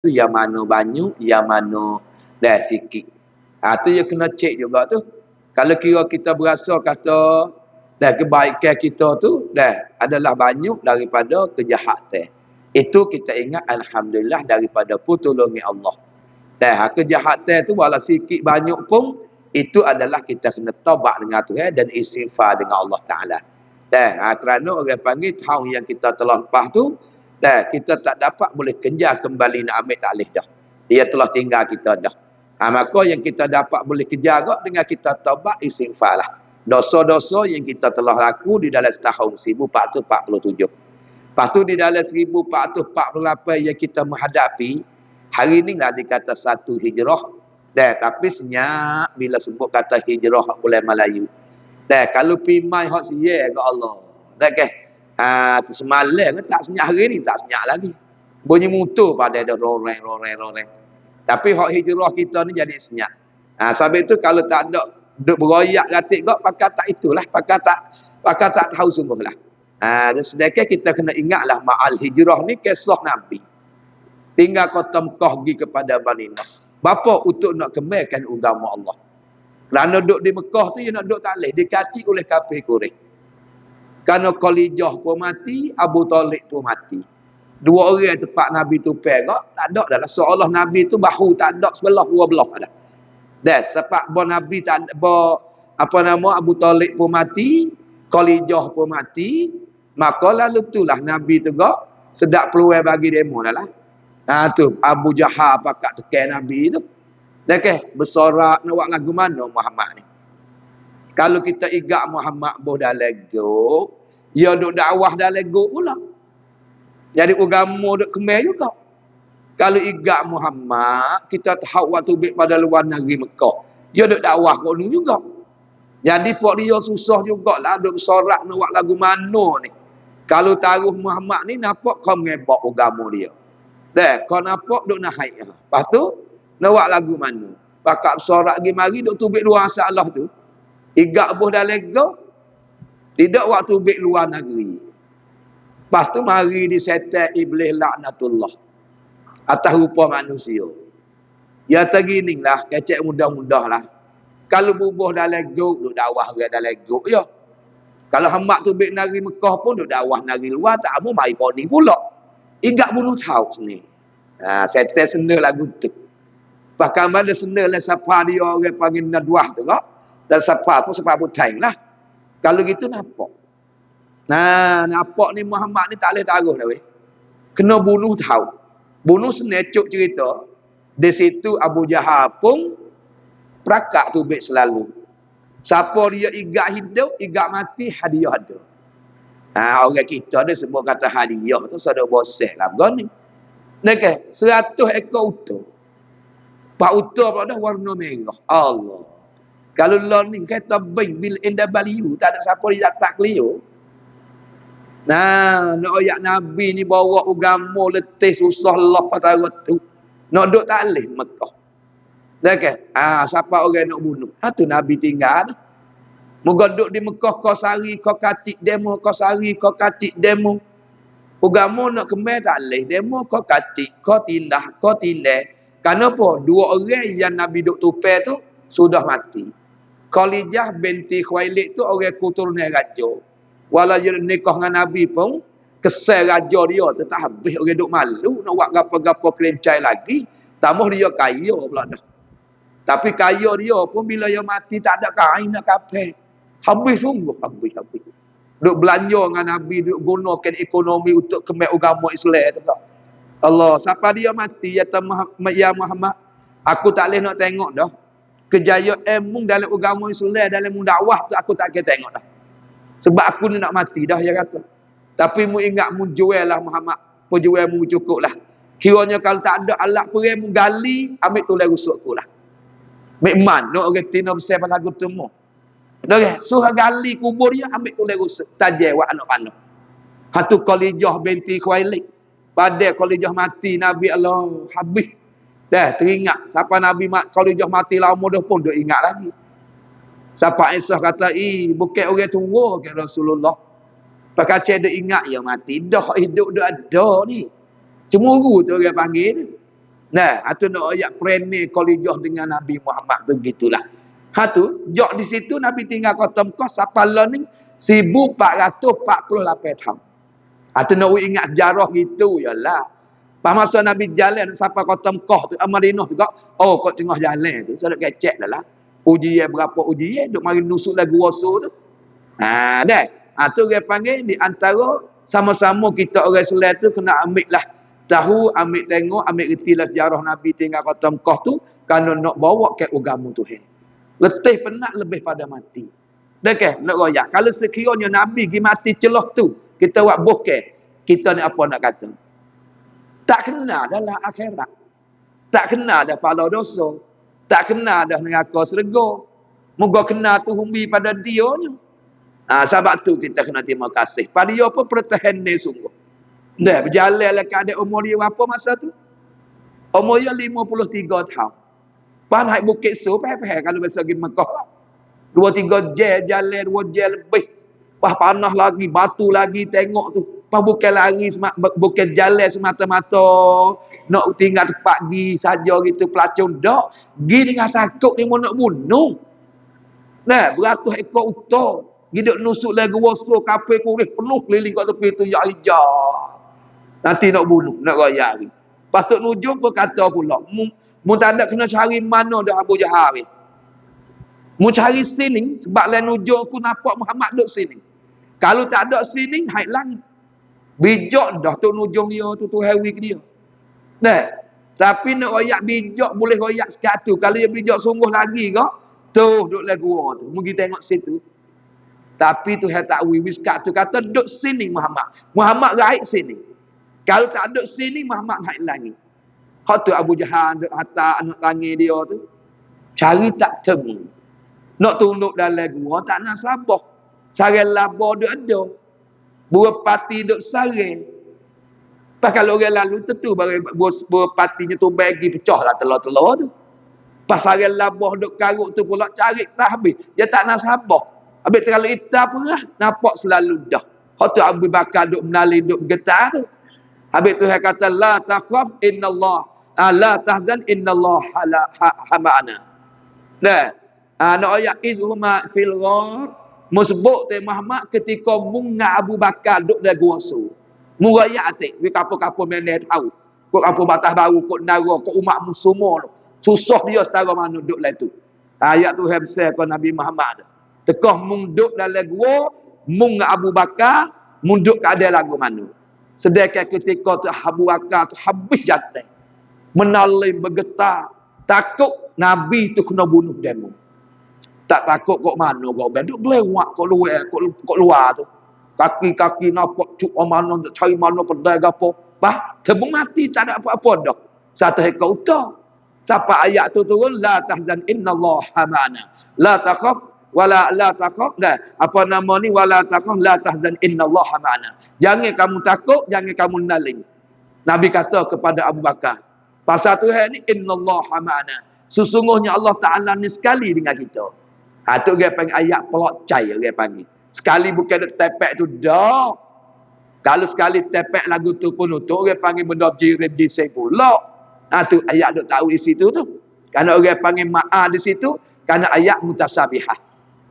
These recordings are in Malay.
yang mana banyak, yang mana dah sikit. Tu yang kena cek juga tu. Kalau kira kita berasa kata dah kebaikan kita tu dah adalah banyak daripada kejahatan. Itu kita ingat alhamdulillah daripada pertolongan Allah. Dah kejahatan tu walau sikit banyak pun itu adalah kita kena taubat dengan Tuhan dan istighfar dengan Allah Taala. Dah kerana orang panggil tahun yang kita telah lepas tu dah kita tak dapat boleh kejar kembali nak ambil taklih dah. Dia telah tinggal kita dah. Maka yang kita dapat boleh kejar dengan kita taubat istighfar lah. Dosa-dosa yang kita telah laku di dalam setahun 1447. Lepas tu di dalam 1448 yang kita menghadapi, hari ni lah dikata satu hijrah. Tapi senyap bila sebut kata hijrah bulan Melayu. Kalau pimai hak siya ke Allah. Semalam tak senyap, hari ni tak senyap lagi. Bunyi motor pada ada roreng. Tapi hak hijrah kita ni jadi senyap. Sebab itu kalau tak ada duk beroyak gatik kok pakai tak itulah, pakai tak tahu sungguhlah. Sedangkan kita kena ingatlah ma'al hijrah ni kisah Nabi. Tinggal kota Mekah pergi kepada Madinah. Bapa untuk nak kembalikan agama Allah. Kerana duduk di Mekah tu dia nak duduk tak boleh, dikacik oleh kafir Quraisy. Kerana Khalijah pun mati, Abu Talib pun mati. Dua orang tempat Nabi tu perak, tak ada dah. Seolah Nabi tu bahu tak ada sebelah dua belah dah. Sebab Nabi tak ada, Abu Talib pun mati, Khalijah pun mati, maka lalu itulah Nabi tu sedap peluang bagi demo dah lah. Tu Abu Jahal pakat tekan Nabi tu. Bersorak nak buat lagu mana Muhammad ni. Kalau kita igak Muhammad boh dah lego, dia duk dakwah dah lego pula. Jadi agama duk kemai juga. Kalau igak Muhammad, kita tahu waktu bik pada luar negeri Mekah. Dia duk dakwah kat ni juga. Jadi buat dia susah jugalah duk bersorak nak buat lagu mana ni. Kalau taruh Muhammad ni nampak kau mengebak agama dia. Kau nampak duk nak haid. Lepas tu nak buat lagu mana? Pakak bersorak pergi mari duk tubik luar masalah tu. Igak boh dah lega. Tidak waktu bik luar negeri. Lepas tu mari disetel iblis laknatullah atas rupa manusia. Ya tergini lah, kecek mudah-mudah lah. Kalau bubuh dah lega, duk dakwah orang dah lega ya. Kalau hamba tu bik negeri Mekah pun duk dakwah negeri luar, tak mau mari kau ni pula. Igak bunuh tahu sini. Setel senda lagu tu. Bahkan mana senda lah siapa dia orang panggil nadwah tu kak. Dan siapa tu sebab butain lah. Kalau gitu nampak. Nampak ni Muhammad ni tak boleh taruh dah weh. Kena bunuh tahu. Bunuh senecuk cerita. Di situ Abu Jahal pun perakak tu baik selalu. Siapa dia igak hidup, igak mati, hadiah ada. Orang kita ada sebut kata hadiah tu sudah bosek lah. Begini. 100 ekor utuh. Pak utuh pula dah warna merah. Allah. Kalau lah ni kata bil NW, tak ada siapa dia tak clear. Nak ayat Nabi ni bawa agama letih susah Allah patara tu. Nak duk tak leh Mekah. Siapa orang nak bunuh? Tu Nabi tinggal tu. Moga duk di Mekah kau sari kau kacik demo, kau sari kau kacik demo. Agama nak kembali tak leh demo kau kacik, kau tindah, kau tindah. Kenapa? Dua orang yang Nabi duk tupai tu sudah mati. Khalijah binti Khuwailid tu orang keturunan raja. Walau dia nikah dengan Nabi pun, kesal raja dia tu tak habis. Orang duk malu nak buat gapa-gapa kelencai lagi. Tambah dia kaya pula dah. Tapi kaya dia pun bila dia mati tak ada kain nak kapal. Habis sungguh, habis. Duk belanja dengan Nabi, duk gunakan ekonomi untuk kemai agama Islam tu. Allah, siapa dia mati, ya Muhammad, aku tak boleh nak tengok dah. Kejayaan mung dalam agama Islam, dalam dakwah tu aku tak boleh tengok dah. Sebab aku ni nak mati dah, dia kata. Tapi mu ingat mu jual lah Muhammad. Mu jual mu cukup lah. Kiranya kalau tak ada alat perang mu gali, ambil tulis rusuk tu lah. Ambil man, nak orang tina besar pada lagu tu mu. Suruh gali kubur dia, ambil tulis rusuk. Tajai wak anak panah. Hatu Khalijah binti Khuwailid. Pada Khalijah mati, Nabi Allah habis. Teringat. Siapa Nabi Khalijah mati lama dah pun dia ingat lagi. Siapa Aisyah kata, bukan orang tua ke Rasulullah. Pakai dia ingat ya mati. Dah hidup dia ada ni. Cemburu tu orang panggil. Nah, hatu nak ayat prene kolijah dengan Nabi Muhammad tu gitulah. Hatu jok di situ Nabi tinggal kota Mekah sapala ni 1448 tahun. Hatu nak ingat jarah gitu yalah. Pas masa Nabi jalan sampai kota Mekah tu, Madinah tu kok, oh kau tengah jalan tu, saya nak kecek dah lah. Ujian berapa ujian, duk mari nusuk lagu wasa tu. Ha, dah. Ha, tu dia panggil di antara sama-sama kita orang Islam tu kena ambil lah tahu, ambil tengok, ambil reti lah sejarah Nabi tinggal kota Mekah tu kerana nak bawa ke agama Tuhan. Letih penat lebih pada mati. Dah ke? Nak royak. Kalau sekiranya Nabi pergi mati celah tu, kita buat bokeh, kita ni apa nak kata? Tak kena dalam akhirat. Tak kena dah pahala dosa. Tak kena dah neraka syurga. Moga kena tu humbi pada dia nya. Ha, sebab tu kita kena terima kasih. Pada dia pun pertahan ni sungguh. Dah berjalan lah keadaan umur dia berapa masa tu? Umur dia 53 tahun. Pas naik Bukit Sur, pahal-pahal kalau bahasa pergi Mekah. 2-3 jam jalan, 2 jam lebih. Pas panah lagi, batu lagi tengok tu. Pas bukan lari, bukan jalan semata-mata. Nak tinggal tempat pergi saja gitu, pelacun. Tak. Pergi dengan takut dia mau nak bunuh. Nah, beratus ekor uta. Hidup nusuk lagi wasa kapal kurih penuh keliling kat tepi tu ya hijau. Nanti nak bunuh, nak royak ni. Patut nujung pun kata pula, mu tak ada kena cari mana dah Abu Jahal. Mu cari sini sebab lain nujung aku nampak Muhammad duduk sini. Kalau tak ada sini, haid langit. Bijak dah tu nujung dia tu hewi ke dia. Nah, tapi nak royak bijak boleh royak sekat tu. Kalau dia bijak sungguh lagi kok, tu duduk lagu gua tu. Mu pergi tengok situ. Tapi tu tak wis kat tu kata duduk sini Muhammad. Muhammad raih sini. Kalau tak duduk sini Muhammad naik langit. Hak tu Abu Jahal duduk atas anak langit dia tu. Cari tak temu. Nak tunduk dalam gua tak nak sabar. Sarang laba duk ada. Buah pati duk sarang. Pas kalau orang lalu tentu buah patinya tu bagi pecah lah telur-telur tu. Pas sarang laba duk karuk tu pula cari tak habis. Dia tak nak sabar. Habis terlalu hitam pun lah. Nampak selalu dah. Hak tu Abu Bakar duk menali duk getar tu. Habis tu saya kata la takhaf innallah la tahzan innallah hama'ana. Nah, nak ayat izhuma fil ghar musbuk te Muhammad ketika munga Abu Bakar duk dalam gua su. Mu ayat atik, we kapo-kapo meneh tahu. Kok apa batas baru kok nara kok umat muslimin susah dia setara mana duk lah tu. Ayat tu habis ko Nabi Muhammad. Tekah mung duk dalam gua, mung Abu Bakar, mung duk keadaan lagu mana. Sedangkan ketika tu Abu Bakar tu habis jatuh. Menalim bergetar. Takut Nabi tu kena bunuh demo. Tak takut kok mana kok. Duk belewak kok luar tu. Kaki-kaki nampak cuk mana nak cari mana pedai gapo. Bah, tebung mati tak ada apa-apa dah. Satu ekor uta. Siapa ayat tu turun la tahzan innallaha ma'ana. La takhaf wala la takhaf dah apa nama ni wala takhaf la tahzan innallaha ma'ana. Jangan kamu takut, jangan kamu naling. Nabi kata kepada Abu Bakar, pasal Tuhan ni innallaha ma'ana. Sesungguhnya Allah Taala ni sekali dengan kita. Ha tu dia panggil ayat pelak cai dia panggil. Sekali bukan ada tepek tu dah. Kalau sekali tepek lagu tu pun tu dia panggil benda jirib jisai pula. Ha tu ayat duk tahu isi tu tu. Kerana orang panggil ma'a di situ kerana ayat mutasabihah.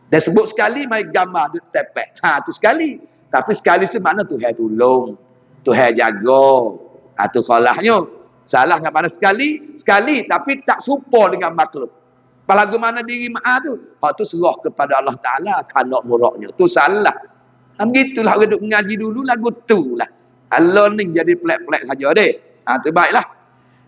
Dan sebut sekali mai gambar duk tepek. Ha tu sekali. Tapi sekali tu makna Tuhan tolong. Tuhan jaga. Ha tu salahnya. Salah dengan mana sekali tapi tak serupa dengan makhluk. Lagu mana diri ma'a tu? Hak tu serah kepada Allah Taala kanak muraknya. Tu salah. Begitulah orang duk mengaji dulu lagu tu lah. Allah ni jadi pelak-pelak saja deh. Ha tu baiklah.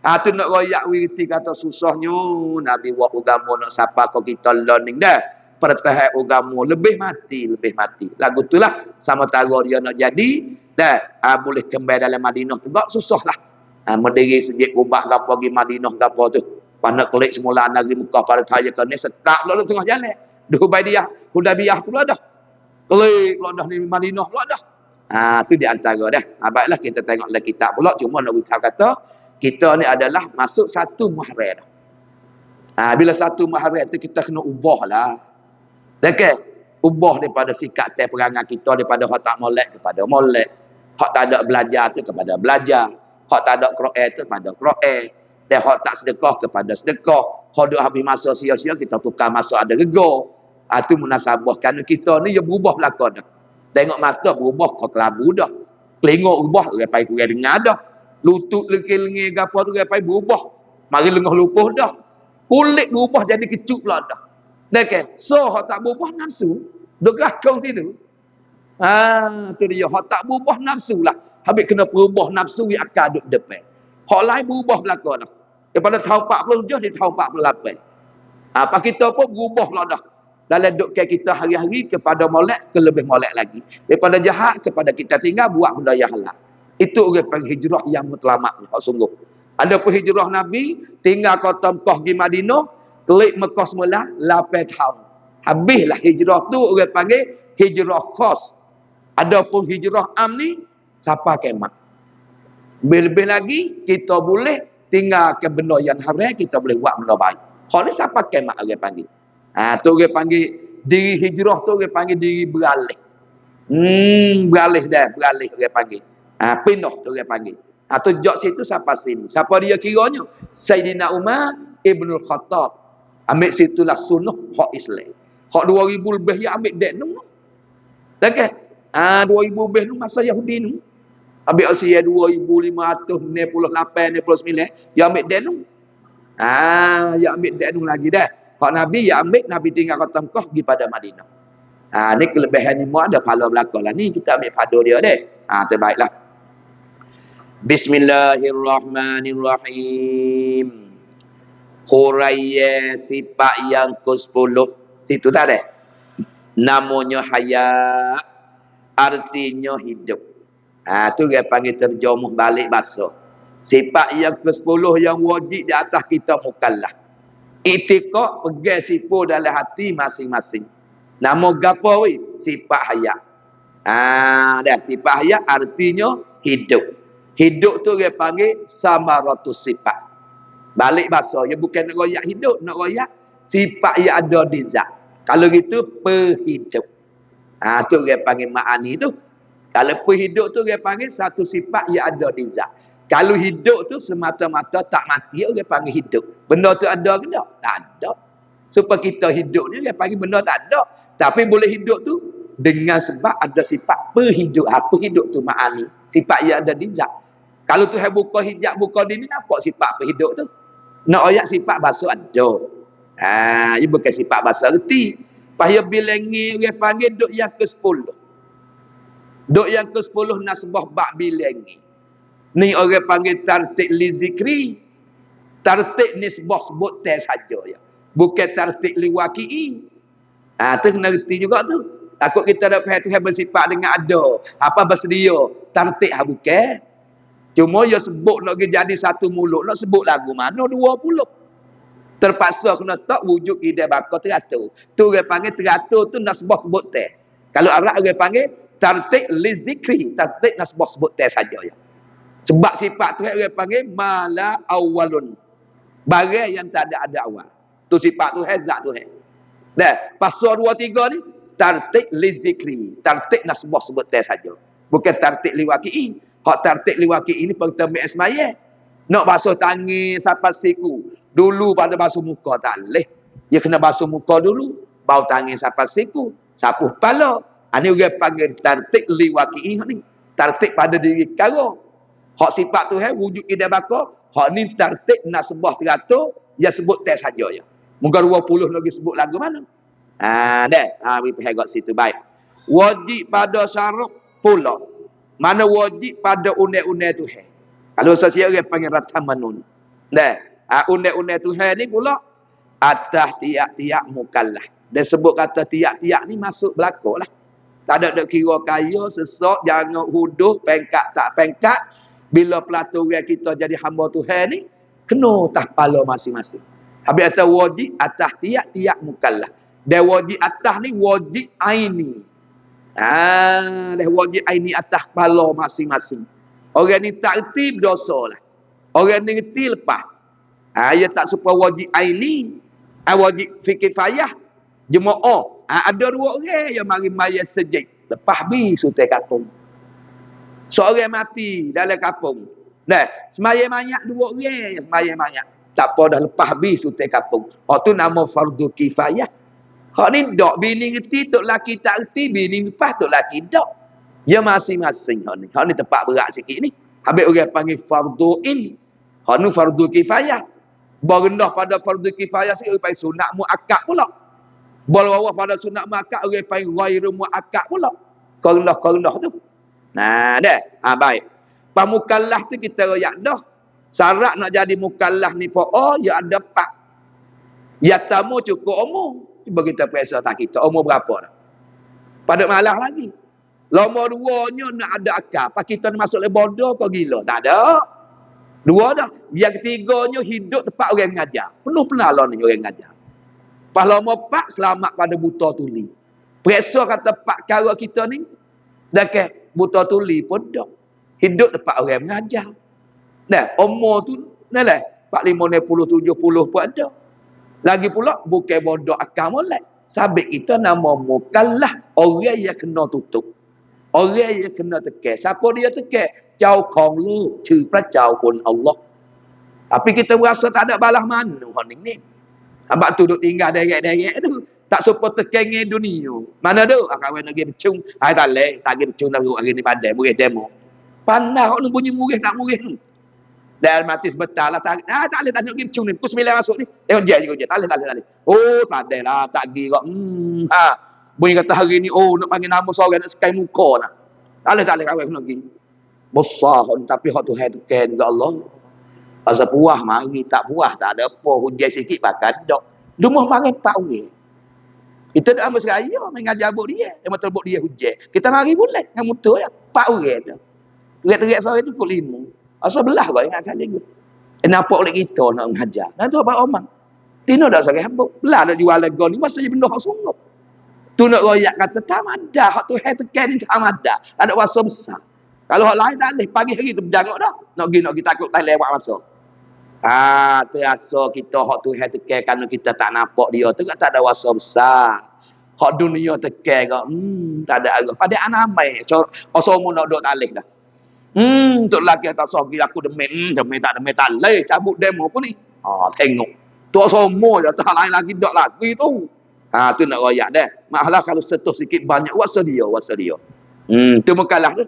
Ha tu nak royak wirti kata susahnya Nabi buat agama nak siapa kau kita learning dah. Pertahan agama lebih mati. Lagu tu lah sama tara dia nak jadi dah boleh kembali dalam Madinah tu gak susahlah. Mendiri sejak ubat gapo pergi Madinah gapo tu. Panak kelik semula negeri Mekah pada taya ke ni setak lalu tengah jalan. Hudaybiyah tu lah dah. Kelik lah dah ni Madinah lah dah. Tu di antara dah. Baiklah kita tengok dalam kitab pula cuma nak beritahu kata kita ni adalah masuk satu Muharram dah. Bila satu Muharram tu kita kena ubah lah. Okey, ubah daripada sikap perangai kita daripada hak tak molek kepada molek. Hak tak ada belajar tu kepada belajar. Hak tak ada Quran tu kepada Quran. Dan hak tak sedekah kepada sedekah. Hak duk habis masa sia-sia kita tukar masa ada rega. Itu munasabah kerana kita ni ya berubah belaka dah. Tengok mata berubah kau kelabu dah. Kelingok berubah repai kurang dengar dah. Lutut lekil-lengir gapo tu repai berubah. Mari lengah lupuh dah. Kulit berubah jadi kecut pula dah. Okey, so hak tak berubah nafsu. Duk rakau situ. Tu dia hak tak berubah nafsu lah. Habis kena berubah nafsu yang akan duk depan. Hak lain berubah belaka dah. Daripada tahun 47 di tahun 48. Apa kita pun berubah lah dah. Dalam duk kita hari-hari kepada molek ke lebih molek lagi. Daripada jahat kepada kita tinggal buat benda yang halal. Itu orang panggil hijrah yang mutlamak. Sungguh. Ada pun hijrah Nabi, tinggal kota Mekah di Madinah, kelik Mekah semula 8 tahun. Habislah hijrah tu orang panggil hijrah khas. Ada pun hijrah am ni, siapa kemat. Lebih-lebih lagi, kita boleh tinggal ke benda yang haram, kita boleh buat benda baik. Kalau ni siapa kemat orang panggil. Tu orang panggil diri hijrah tu orang panggil diri beralih. Beralih orang panggil. Pindah tu orang panggil. Tu jok situ siapa sini. Siapa dia kiranya? Sayyidina Umar Ibnul Khattab. Ambil situlah sunnah hak Islam. Hak 2000 lebih ya ambil dek nu. Okey. 2000 lebih nu masa Yahudi nu. Ambil usia 2568 99 ya ambil dek nu. Ya ambil dek nu lagi dah. Hak Nabi ya ambil, Nabi tinggal kota Mekah pergi pada Madinah. Ni kelebihan ni ada pahala belaka lah. Ni kita ambil padu dia deh. Terbaiklah. Bismillahirrahmanirrahim. Huraiya sifat yang ke-10. Situ tak ada. Namanya haya. Artinya hidup. Tu dia panggil terjemuh balik bahasa. Sifat yang ke-10 yang wajib di atas kita mukallaf. Itikad pegang sipu dalam hati masing-masing. Nama gapo weh? Sifat haya. Dah sifat haya artinya hidup. Hidup tu dia panggil samaratus sifat. Balik bahasa, dia bukan nak royak hidup, nak royak sifat yang ada di zat. Kalau gitu perhidup. Tu dia panggil ma'ani tu. Kalau perhidup tu dia panggil satu sifat yang ada di zat. Kalau hidup tu semata-mata tak mati, dia panggil hidup. Benda tu ada ke tak? Tak ada. Supaya kita hidup ni, dia panggil benda tak ada. Tapi boleh hidup tu dengan sebab ada sifat perhidup. Perhidup tu ma'ani. Sifat yang ada di zat. Kalau Tuhan buka hijab, buka dini, nampak sifat perhidup tu. Nak ayat sifat bahasa ada. Ia bukan sifat bahasa reti. Pahaya bilangi, dia panggil duk yang ke-10. Duk yang ke-10 nasbah bak bilangi. Ni orang panggil tartik li zikri. Tartik nisbah sebut teh saja ya. Bukan tartik li waqi'i. Tu kena reti juga tu. Takut kita dah faham Tuhan bersifat dengan ada. Apa bersedia. Tartik bukan. Cuma dia sebut nak jadi satu mulut. Nak sebut lagu mana 20. Terpaksa kena tak wujud ide bakar teratur. Tu orang panggil teratur tu nasbah sebut teh. Kalau Arab orang panggil tartik li zikri. Tartik nasbah sebut teh saja ya. Sebab sifat tu orang panggil mala awalun. Barang yang tak ada awal. Tu sifat tu zat tu. Dah, pasal 2 3 ni tartik li zikri. Tartik nasbah sebut teh saja. Bukan tartik li waqi'i. Hak tartik li waqi'i ni pertama ismaya. Nak basuh tangan sampai siku. Dulu pada basuh muka tak leh. Dia kena basuh muka dulu, bau tangan sampai siku, sapuh kepala. Ini orang panggil tartik li waqi'i ni. Tartik pada diri kau. Hak sifat tu wujud ida baka, hak ni tartik nasbah teratur, dia sebut teh saja ya. Muka 20 lagi sebut lagu mana? We faham kat situ baik. Wajib pada syarat pula. Mana wajib pada undang-undang tu Kalau sosial dia panggil ratamanun. Undang-undang tu ni pula atas tiap-tiap mukallaf. Dia sebut kata tiap-tiap ni masuk belaka lah. Tak ada kira kaya, sesak, jangan huduh, pengkat tak pengkat. Bila pelaturan kita jadi hamba Tuhan ni, kena atas kepala masing-masing. Habis atas wajib atas tiap-tiap mukallaf. Dan wajib atas ni wajib aini. Dah wajib aini atas kepala masing-masing. Orang ni tak erti berdosa lah. Orang ni erti lepas. Dia tak supaya wajib aini. Wajib fikir fayah. Jemaah. Ada 2 orang yang mari mayat sejid. Lepas habis sutai kampung. Seorang mati dalam kampung. Dah, semayang banyak dua orang semayang banyak. Tak apa dah lepas habis sutai kampung. Hak tu nama fardu kifayah. Hak ni dak bini reti tok laki tak reti, bini lepas tok laki dak. Dia masing-masing hak ni. Hak ni tempat berat sikit ni. Habis orang panggil fardu in. Hak ni fardu kifayah. Berendah pada fardu kifayah sikit orang panggil sunat muakkad pula. Bawah pada sunat muakkad orang panggil ghairu muakkad pula. Kerendah tu. Nah, dah. Baik. Pamukallaf tu kita royak dah. Syarat nak jadi mukallaf ni ya ada 4. Ya tamu cukup umur. Cuba kita periksa tak kita umur berapa dah. Pada malah lagi. Nombor 2-nya nak ada akal. Apa kita nak masuk le bodoh kau gila? Tak ada. 2 dah. Yang ketiganya hidup tempat orang mengajar. Penuh-penuh lah ni orang mengajar. Pas nombor 4 selamat pada buta tuli. Periksa kata 4 cara kita ni. Dah ke buta tuli pun dah. Hidup tempat orang mengajar. Nah, umur tu nah lah 45 60 70 pun ada. Lagi pula bukan bodoh akal molek. Sabit kita nama mukallaf, orang yang kena tutup. Orang yang kena tekan. Siapa dia tekan? Jauh kong lu, chư pra jauh pun Allah. Tapi kita rasa tak ada balas mana hang ni. Habaq tu duk tinggal derek-derek tu. Tak support tekan dengan dunia. Mana tu? Kawan nak pergi bercung. Hai tak leh, tak pergi bercung dah hari ni pandai murid demo. Pandai hok bunyi murid tak murid ni. Dan mati sebentar lah. Tak boleh tak nak pergi bercung ni. Pukul 9 masuk ni. Je je. Tak boleh. Oh, tak ada lah. Tak pergi kok. Bunyi kata hari ni, nak panggil nama seorang nak sekai muka nak. Tak boleh kawan nak pergi. Besar. Tapi hak tu hai tekan juga Allah. Pasal puah mari. Tak puah. Tak ada apa. Hujan sikit bakal dok. Rumah mari 4 orang. Kita dah ambil seraya. Mengajar buk dia. Yang betul buk dia hujan. Kita mari boleh. Dengan mutu ya. 4 orang dah. Teriak-teriak sore tu pukul 5. Asal belah kau ingat kali tu. Nampak oleh kita nak mengajar. Dan tu apa omang. Tino dah sore habuk. Belah nak jual lego ni. Masa je benda hak sungguh. Tu nak royak kata tak ada. Hak tu hai tekan ni tak ada. Ada wasa besar. Kalau hak lain tak boleh. Pagi hari tu berjanguk dah. Nak pergi takut tak lewat masa. Terasa kita hak tu hai tekan kerana kita tak nampak dia. Tu tak ada wasa besar. Hak dunia tekan kau. Tak ada arah. Pada anamai. Osomu nak duduk talih dah. Untuk lelaki atas sogi aku demen tak leh cabut demo pun ni. Tengok. Tok semua je tak lain lagi dak lagi tu. Tu nak royak dah. Malah kalau setuh sikit banyak wasa dia. Tu mukallaf tu.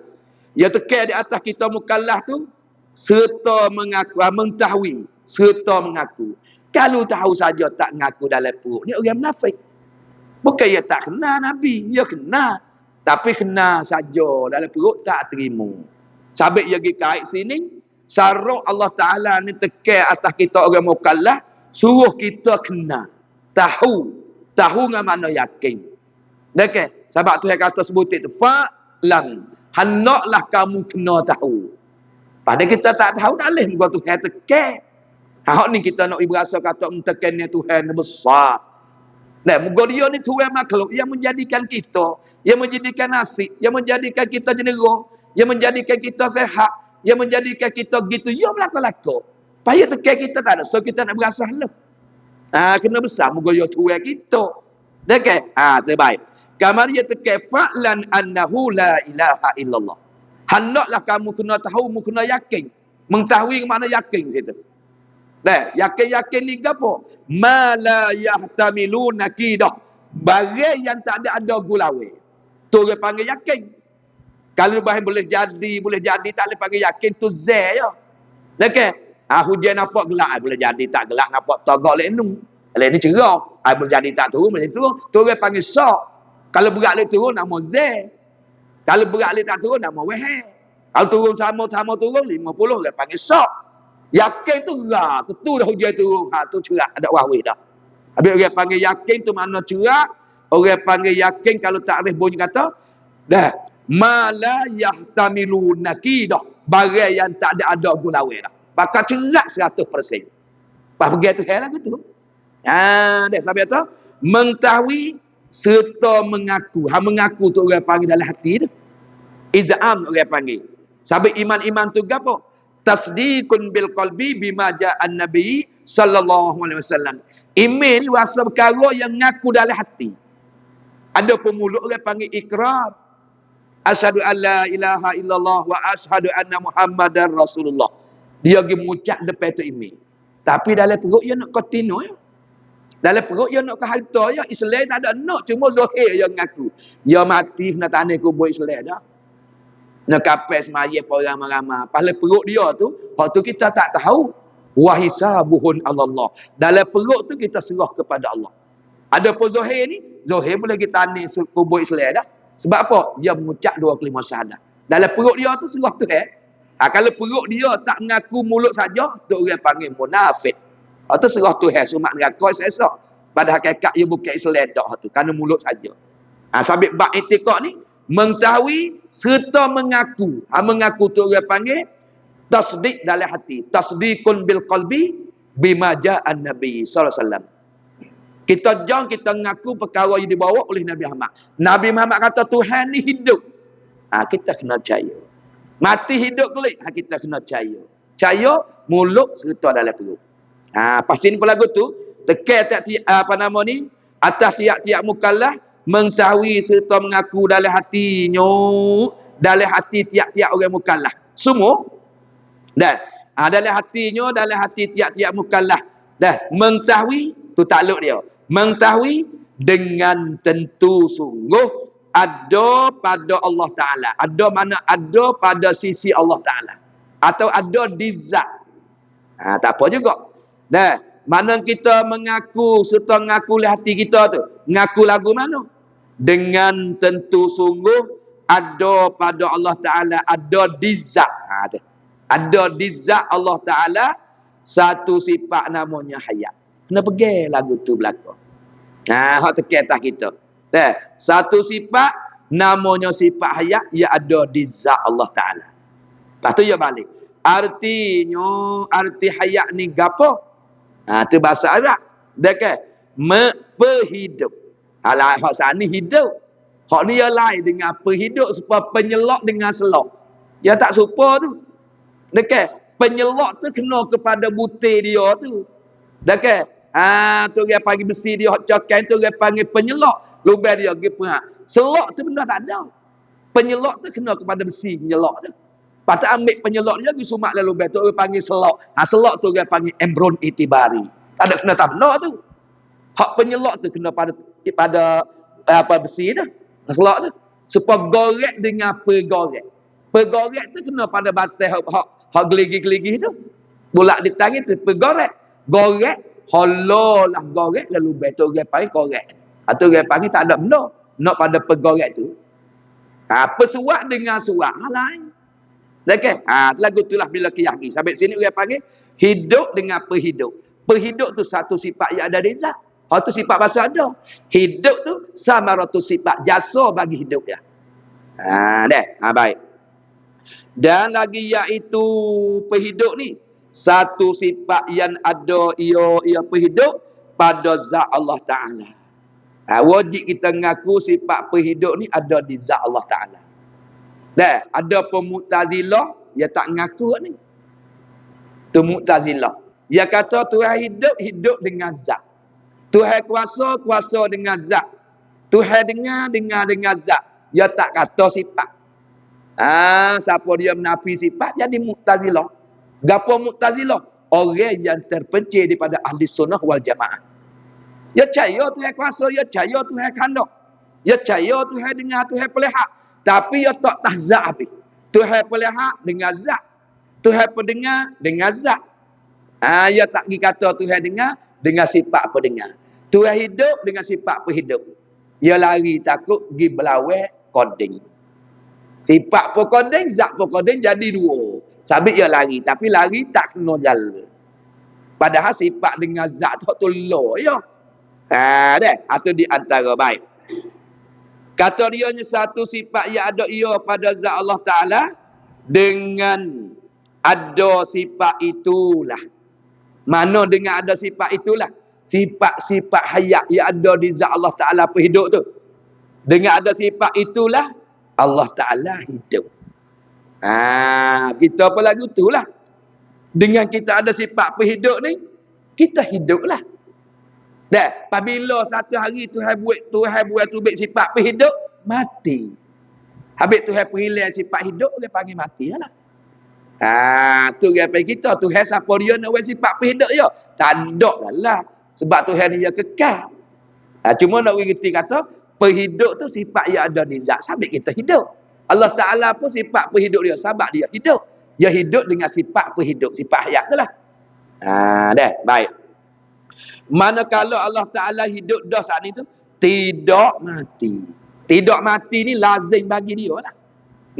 Ya tekan di atas kita mukallaf tu serta mengaku mengetahui serta mengaku. Kalau tahu saja tak mengaku dalam perut ni orang munafik. Bukan dia tak kenal Nabi, dia kenal. Tapi kenal saja dalam perut tak terima. Sabit dia pergi kait sini, syarat Allah Ta'ala ni tekan atas kita orang mukallaf, suruh kita kenal. Tahu dengan mana yakin. Okey, sebab tu yang kata sebut itu fa'lam, hendaklah kamu kena tahu. Pada kita tak tahu tak leh muka Tuhan tekan. Hak ni kita nak berasa kata tekan ni Tuhan besar. Nah, muka dia ni Tuhan makhluk yang menjadikan kita, yang menjadikan nasib, yang menjadikan kita jenera, yang menjadikan kita sehat, yang menjadikan kita gitu, ya belaka-laka. Payah tekan kita tak ada, so kita nak berasa lah. Kena besar muka dia Tuhan kita. Okey, terbaik. Kamar dia tekan fa'lan annahu la ilaha illallah. Hendaklah kamu kena tahu, kamu kena yakin. Mengetahui mana yakin situ. Nah, yakin ni apa? Ma la yahtamilu nakidah. Barang yang tak ada gulawe. Tu orang panggil yakin. Kalau bahan boleh jadi tak boleh panggil yakin tu zai ya. Okey. Hujan nampak gelap boleh jadi tak gelap nampak tagak lenung. Lain ni cerah. Boleh jadi tak turun macam tu. Tu orang panggil sak. Kalau berat le turun nama zai. Kalau berat le tak turun nama wahai. Kalau turun sama turun 50 orang panggil sak. Yakin tu lah. Tentu dah hujan turun. Tu cerak. Ada wahwih dah. Habis orang panggil yakin tu makna cerak. Orang panggil yakin kalau tak arif bunyi kata. Dah. Ma la yahtamilu nakidah. Barang yang tak ada gulawai dah. Bakal cerak 100%. Pas pergi tu hal lagu tu. Dah sampai tu. Mengetahui serta mengaku. Mengaku tu orang panggil dalam hati tu. Iz'am orang panggil. Sampai iman-iman tu apa? Tasdiqun bil qalbi bima ja'an nabi sallallahu alaihi wasallam. Iman ni wasa perkara yang mengaku dalam hati. Ada pemulut orang panggil ikrar. Asyhadu an la ilaha illallah wa asyhadu anna Muhammadar Rasulullah. Dia pergi mengucap depan tu imam. Tapi dalam perut dia nak continue ya. Dalam perut dia nak ke harta ya. Islam tak ada nak. Cuma zahir dia mengaku. Dia mati nak tanah kubur Islam dah. Nak kapal semaya orang ramai. Pahala perut dia tu, hak tu kita tak tahu. Wa hisabuhun Allah. Dalam perut tu kita serah kepada Allah. Ada pun Zohir ni, Zohir boleh kita tanah kubur Islam dah. Sebab apa? Dia mengucap 2 kalimah syahadah. Dalam perut dia tu serah tu kalau perut dia tak mengaku mulut saja, tu orang panggil munafik. Hak tu serah tu sumat neraka esok. Pada hakikat dia bukan Islam dak tu, kerana mulut saja. Sabit bab itikad ni mengetahui serta mengaku. Mengaku tu orang panggil tasdik dalam hati. Tasdikun bil qalbi bima ja'an Nabi sallallahu alaihi wasallam. Kita jangan kita mengaku perkara yang dibawa oleh Nabi Muhammad. Nabi Muhammad kata Tuhan ni hidup. Kita kena percaya. Mati hidup kelik, kita kena percaya. Percaya mulut serta dalam perut. Pasti ni pelagu tu tekan atas tiap-tiap mukallaf mengetahui serta mengaku dalam hatinya, dalam hati tiap-tiap orang mukallaf semua dan dalam hatinya, dalam hati tiap-tiap mukallaf dah mengetahui tu takluk dia, mengetahui dengan tentu sungguh ada pada Allah Ta'ala. Ada mana? Ada pada sisi Allah Ta'ala atau ada di zat. Tak apa juga dah. Mana kita mengaku serta mengaku oleh hati kita tu, mengaku lagu mana? Dengan tentu sungguh ada pada Allah Ta'ala, ada di zat. Ada di zat Allah Ta'ala satu sifat namanya hayat. Kena pergi lagu tu belakang. Hak tekan atas kita. Satu sifat namanya sifat hayat, ia ada di zat Allah Ta'ala. Lepas tu ia balik. Artinya, arti hayat ni gapo? Tu bahasa Arab. Dekat pehidup. Hak sana hidup. Hak ni ia lain dengan pehidup supaya penyelok dengan selok. Dia tak serupa tu. Dekat penyelok tu kena kepada butir dia tu. Dekat tu dia panggil besi dia hak cakai tu dia panggil penyelok. Lubang dia pergi perang. Selok tu benda tak ada. Penyelok tu kena kepada besi penyelok tu. Patut ambil penyelok dia pergi sumak dalam lubang tu dia panggil selok. Selok tu dia panggil embron itibari. Tak ada kena tak benda tu. Hak penyelok tu kena pada besi tu. Selok tu. Supaya gorek dengan pergorek. Pergorek tu kena pada batas hak geligi-geligi tu. Bolak ditangi tu pergorek. Gorek, holo lah gorek lalu betul dia panggil korek. Atau dia panggil tak ada benda. Nak pada pergorek tu. Pesuat dengan suat lain. Okey. Lagu itulah bila kiyaki. Sampai sini dia panggil hidup dengan perhidup. Perhidup tu satu sifat yang ada di zat. Hak tu sifat bahasa ada. Hidup tu samaratu sifat jasa bagi hidup dia. Baik. Dan lagi iaitu perhidup ni satu sifat yang ada ia perhidup pada zat Allah Ta'ala. Wajib kita mengaku sifat perhidup ni ada di zat Allah Ta'ala. Ada pemuktazilah dia tak mengaku ni. Tu muktazilah. Dia kata Tuhan hidup dengan zat. Tuhan kuasa dengan zat. Tuhan dengar dengan zat. Dia tak kata sifat. Siapa dia menafi sifat jadi muktazilah. Gapo muktazilah? Orang yang terpencil daripada ahli sunnah wal jamaah. Ya percaya Tuhan kuasa, ya percaya Tuhan kandak. Ya percaya Tuhan dengar, Tuhan pelihak. Tapi ya tak tahzat habis. Tuhan pelihak dengan zat. Tuhan pendengar dengan zat. Ya tak pergi kata Tuhan dengar dengan sifat pendengar. Tuhan hidup dengan sifat perhidup. Ya lari takut pergi belawai koding. Sifat pun koding, zat pun koding jadi dua. Sabit ya lari. Tapi lari tak kena jalan. Padahal sifat dengan zat tu low ya. Itu di antara baik. Kata dia satu sifat yang ada ia pada zat Allah Ta'ala. Dengan ada sifat itulah. Mana dengan ada sifat itulah? Sifat-sifat hayat yang ada di zat Allah Ta'ala perhidup tu. Dengan ada sifat itulah Allah Ta'ala hidup. Kita apa lagu tu lah. Dengan kita ada sifat perhidup ni, kita hiduplah. Apabila satu hari Tuhan buat tubik sifat perhidup, mati. Habis Tuhan perhilang sifat hidup, dia panggil mati lah. Tu gapai kita Tuhan siapa dia nak buat sifat penghidup dia? Tak ada lah. Sebab Tuhan dia kekal. Cuma nak bergerti kata penghidup tu sifat yang ada di zat sabit kita hidup. Allah Taala pun sifat penghidup dia sebab dia hidup. Dia hidup dengan sifat penghidup, sifat hayat tu lah. Dah, baik. Manakala Allah Taala hidup dah saat ni tu tidak mati. Tidak mati ni lazim bagi dia lah.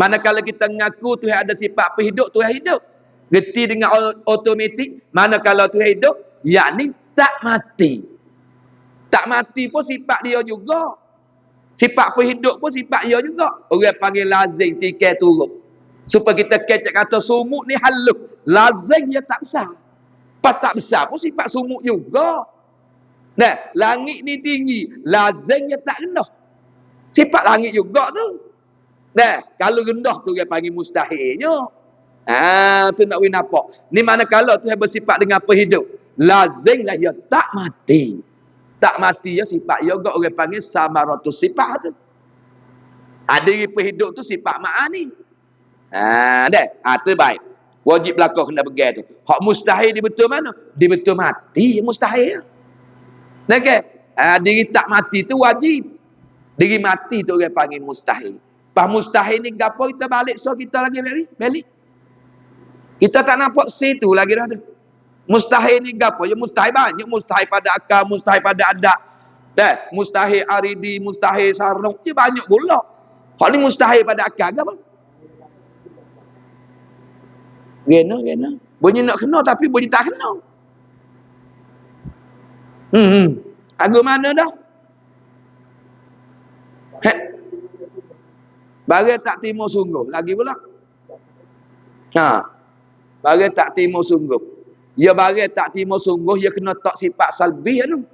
Manakala kita mengaku Tuhan ada sifat penghidup, Tuhan hidup. Gerti dengan automatik, manakala Tuhan hidup, yakni tak mati. Tak mati pun sifat dia juga. Sifat penghidup pun sifat dia juga. Orang panggil lazim tikai turun. Supaya kita kecek kata sumuk ni halus. Lazim dia tak besar. Pas tak besar pun sifat sumuk juga. Nah, langit ni tinggi, lazim dia tak rendah. Sifat langit juga tu. Nah, kalau rendah tu dia panggil mustahilnya. Tu nak win apa? Ni manakala Tuhan bersifat dengan penghidup, lazimlah dia tak mati. Tak mati ya sifat dia juga orang panggil samaratus sifat tu. Ada penghidup tu sifat ma'ani. Tu baik. Wajib belakang kena pegang tu. Hak mustahil di betul mana? Di betul mati mustahil. Nah ke? Diri tak mati tu wajib. Diri mati tu orang panggil mustahil. Pas mustahil ni gapo kita balik so kita lagi balik. Kita tak nampak situ lagi dah tu. Mustahil ni gapo? Ya mustahil banyak, mustahil pada akal, mustahil pada adat. Dah, mustahil aridi, mustahil sarung, dia banyak pula. Hak ni mustahil pada akal gapo? Gena. Bunyi nak kena tapi bunyi tak kena. Aku mana dah? Bagai tak timur sungguh. Lagi pula. Bagai tak timur sungguh. Ya bagai tak timur sungguh, ya kena tak sifat salbih tu.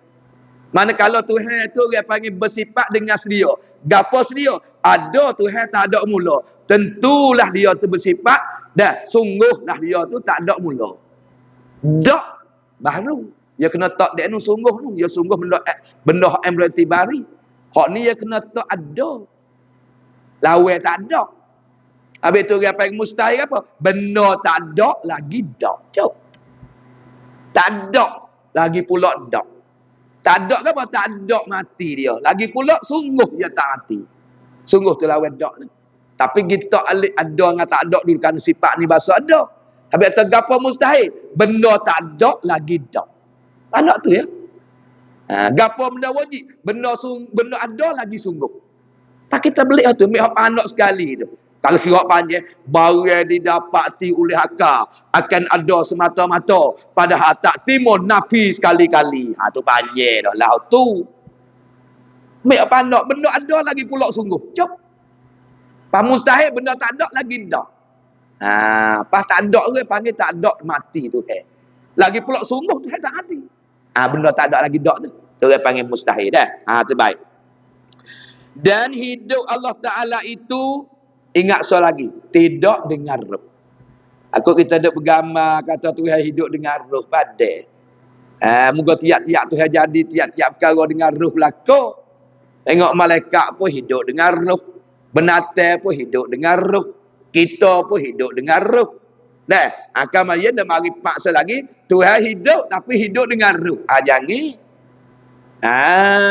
Manakala Tuhan tu dia panggil bersifat dengan sedia. Gapo sedia? Ada Tuhan tak ada mula. Tentulah dia tu bersifat dah sungguhlah dia tu tak ada mula. Dak baru. Ya kena tak dia nu sungguh nu, ya sungguh benda yang berarti bari. Hak ni ya kena tak ada. Lawan tak ada. Habis tu dia panggil mustahil apa? Benda tak ada lagi dak. Cuk. Tak ada lagi pula dak. Tak ada ke apa? Tak ada mati dia. Lagi pula sungguh dia tak mati. Sungguh tu lawan dak ni. Tapi kita alik ada dengan tak ada dulu kan sifat ni bahasa ada. Habis tu gapo mustahil? Benda tak ada lagi dak. Anak tu ya. Gapo benda wajib? Benda ada lagi sungguh. Tak kita beli tu, ambil anak sekali tu. Kalau kira panjang, barang didapati oleh akal akan ada semata-mata padahal tak timur Nabi sekali-kali. Tu panjang dah lah tu. Ambil anak, benda ada lagi pula sungguh. Cop. Pas mustahil, benda tak ada lagi dak. Pas tak ada orang panggil tak ada mati tu. Lagi pula sungguh tu tak mati. Benda tak ada lagi dak tu. Tu orang panggil mustahil dah. Tu baik. Dan hidup Allah Ta'ala itu, ingat soal lagi, tidak dengan roh. Aku kita ada bergambar, kata Tuhan hidup dengan roh, badai. Moga tiap-tiap Tuhan jadi, tiap-tiap perkara dengan roh belakang. Tengok malaikat pun hidup dengan roh. Binatang pun hidup dengan roh. Kita pun hidup dengan roh. Dah, akan maya dah mari paksa lagi, Tuhan hidup tapi hidup dengan roh. Jangan.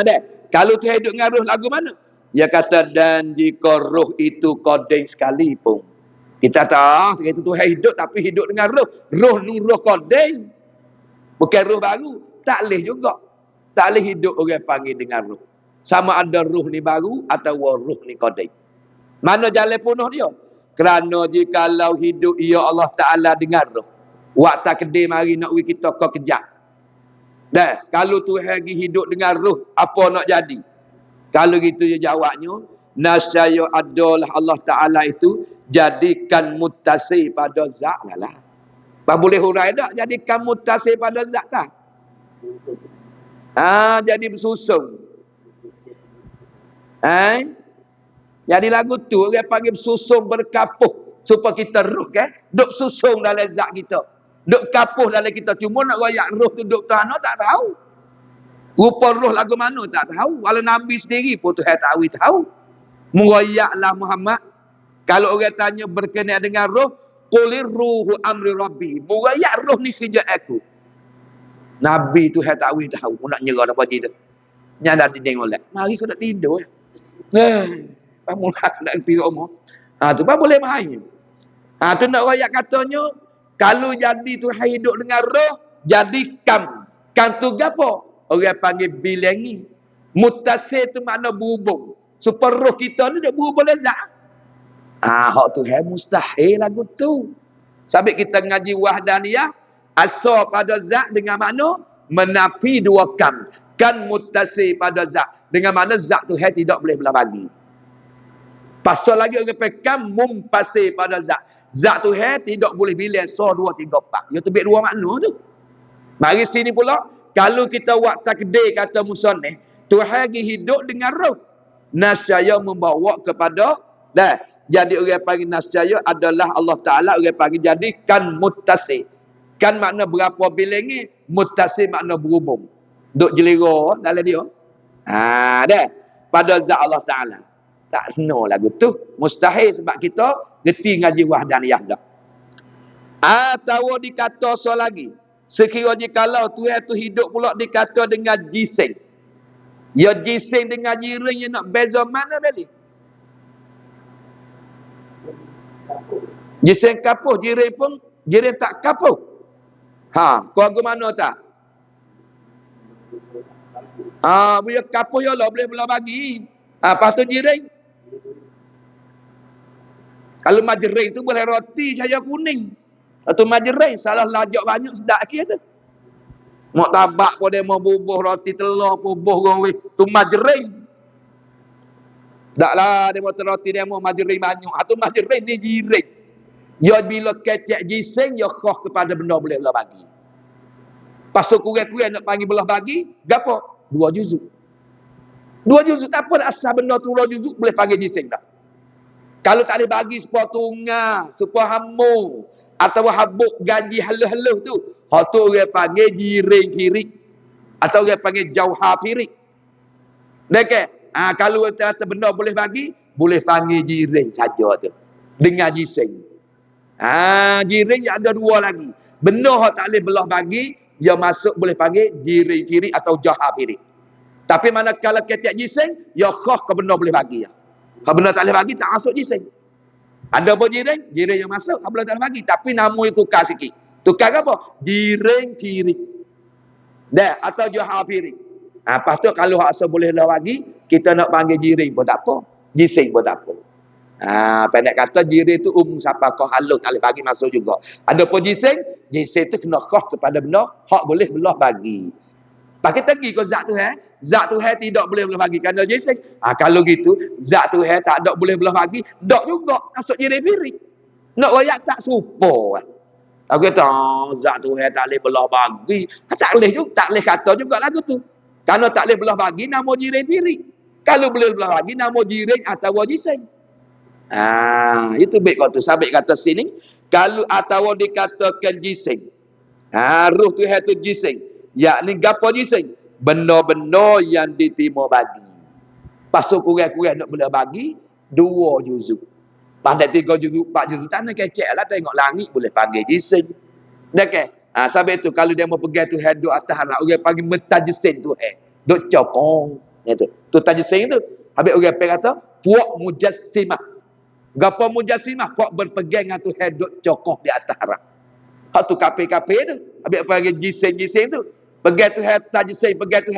Dah. Kalau Tuhan hidup dengan roh lagu mana? Dia kata dan jika roh itu kodeng sekalipun. Kita tahu itu Tuhan hidup tapi hidup dengan roh. Roh ni roh kodeng. Bukan roh baru. Tak boleh juga. Tak boleh hidup orang panggil dengan roh. Sama ada roh ni baru atau roh ni kodeng. Mana jalan penuh dia? Kerana jikalau hidup ia Allah Ta'ala dengan roh. Waktu kedai mari nak kita kau kejap. Dah, kalau Tuhan hidup dengan roh, apa nak jadi? Kalau gitu dia jawabnya, nascaya adalah Allah Ta'ala itu jadikan mutasir pada zat lah. Boleh hurai tak jadikan mutasir pada zat tak? Jadi bersusun. Jadi lagu tu dia panggil bersusun berkapuh supaya kita roh duk susun dalam zat kita. Duk kapuh dalam kita. Cuma nak royak roh tu duk tanah tak tahu. Rupa roh lagu mana tak tahu. Walau Nabi sendiri pun Tuhan tahu. Meroyaklah Muhammad. Kalau orang tanya berkenaan dengan roh, Qulir ruhu amri rabbi. Murayak roh ni kerja aku. Nabi tu tak tahu nak nyerah apa dia tu. Nyada dia tengok. Mari kau nak tidur. Mula nak tidur umur. Tu apa boleh main. Tu nak rakyat katanya, kalau jadi Tuhan hidup dengan roh, jadi kam. Kam tu apa? Orang panggil bilangi. Mutasir tu makna berhubung. Supaya roh kita ni dia berhubung lezat. Hak Tuhan mustahil lagu tu. Sabit kita ngaji wahdaniyah, asal pada zat dengan makna menafi dua kam. Kan mutasir pada zat. Dengan makna zat Tuhan tidak boleh belah bagi. Pasal lagi orang pekam mumpasir pada zat. Zat Tuhan tidak boleh bilang so 2, 3, 4. Dia terbit dua makna tu. Mari sini pula, kalau kita buat takdir kata musannif, Tuhan lagi hidup dengan roh. Nascaya membawa kepada jadi orang panggil nascaya adalah Allah Ta'ala, orang panggil jadi kan mutasir. Kan makna berapa bilangi, mutasir makna berhubung. Duk jelira dalam dia. Dah. Pada zat Allah Ta'ala. Tak kena lagu tu. Mustahil sebab kita reti ngaji wahdaniyah dah. Atau dikata so lagi. Sekiranya kalau Tuhan tu hidup pula dikata dengan jising. Ya jising dengan jiring nak beza mana balik? Jising kapuh, jiring pun jiring tak kapuh. Kau aku mana tak? Bila kapuh ya Allah boleh belah bagi. Lepas tu jiring. Kalau majering tu boleh roti cahaya kuning. Atau majering salah lajak banyak sedak akhir tu. Mak tabak pun dia mau bubuh roti telur bubuh orang weh. Tu majering. Taklah dia mau roti dia mau majering banyak. Atau majering ni jiring. Ya bila kecek jising ya khah kepada benda boleh belah bagi. Pasal kurang-kurang nak panggil belah bagi, gapo? 2 juzuk. 2 juzuk tak apa asal benda tu 2 juzuk boleh panggil jising dah. Kalau tak boleh bagi sebuah tunggal, sebuah hamu, atau habuk gaji haluh-haluh tu, hak tu orang panggil jiring kiri. Atau orang panggil jauhar kiri. Dekek, kalau kata benda boleh bagi, boleh panggil jiring saja tu. Dengan jising. Jiring ada 2 lagi. Benda hak tak boleh belah bagi, dia masuk boleh panggil jiring kiri atau jauhar kiri. Tapi manakala kecek jising, ya khah ke benda boleh bagi ya. Kalau benda tak boleh bagi, tak masuk jising. Ada apa jiring? Jiring yang masuk, kalau benda tak boleh bagi. Tapi nama itu tukar sikit. Tukar apa? Jiring kiri. Atau jauhar kiri. Lepas tu kalau asal boleh dah bagi, kita nak panggil jiring pun tak apa. Jising pun tak apa. Pendek kata jiring tu siapa kau halus tak boleh bagi masuk juga. Ada apa jising? Jising tu kena khah kepada benda, hak boleh belah bagi. Lepas kita pergi ke zat Tuhan, zat Tuhan tidak boleh belah bagi kerana jising. Kalau gitu, zat Tuhan tak ada boleh belah bagi, tak juga masuk jiring piring. Nak royak tak serupa. Aku kata, zat Tuhan tak boleh belah bagi. Tak boleh juga, tak boleh kata juga lagu tu. Kerana tak boleh belah bagi, nama jiring piring. Kalau boleh belah bagi, nama jiring atau jising. Itu baik kau tu. Sabit kata sini, kalau atau dikatakan jising. Ruh Tuhan tu jising. Yakni gapo jising? Benda-benda yang diterima bagi. Pasal kurang-kurang nak boleh bagi 2 juzuk. Pandai 3 juzuk, 4 juzuk. Tak nak kecek lah. Tengok langit boleh panggil jising. Okay? Sebab itu kalau dia mau pergi tu duduk atas harap. Orang panggil mentajising tu. Duk cokong. Tu tajising tu. Habis orang kata, puak mujassimah. Gapo mujassimah? Puak berpegang tu duk cokong di atas harap. Hak tu kape-kape tu. Habis panggil jising-jising tu. Pegang tu tajising, pegang tu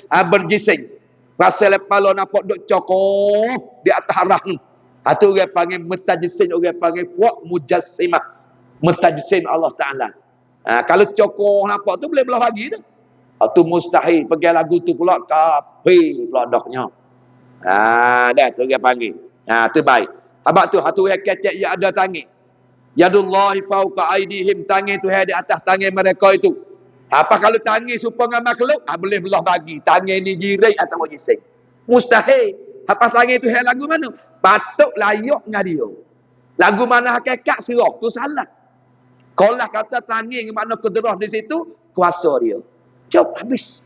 berjising. Pasal lepas lo nampak duk cokong di atas harap ni. Itu orang panggil mentajising, orang panggil puak mujassimah. Mentajising Allah Ta'ala. Kalau cokong nampak tu boleh belah bagi tu. Itu mustahil. Pegang lagu tu pula kape pula daknya. Dah tu orang panggil. Tu baik. Habis tu hatu orang kecek yang ada tangan. Yadullahi fauqa aidihim, tangan tu di atas tangan mereka itu. Apa kalau tangan supaya makhluk? Boleh belah bagi. Tangan ni jiring atau jising. Mustahil. Apa tangan tu lagu mana? Patut layak dengan dia. Lagu mana hakikat serah. Tu salah. Kalau kata tangan mana kedrah di situ, kuasa dia. Cop habis.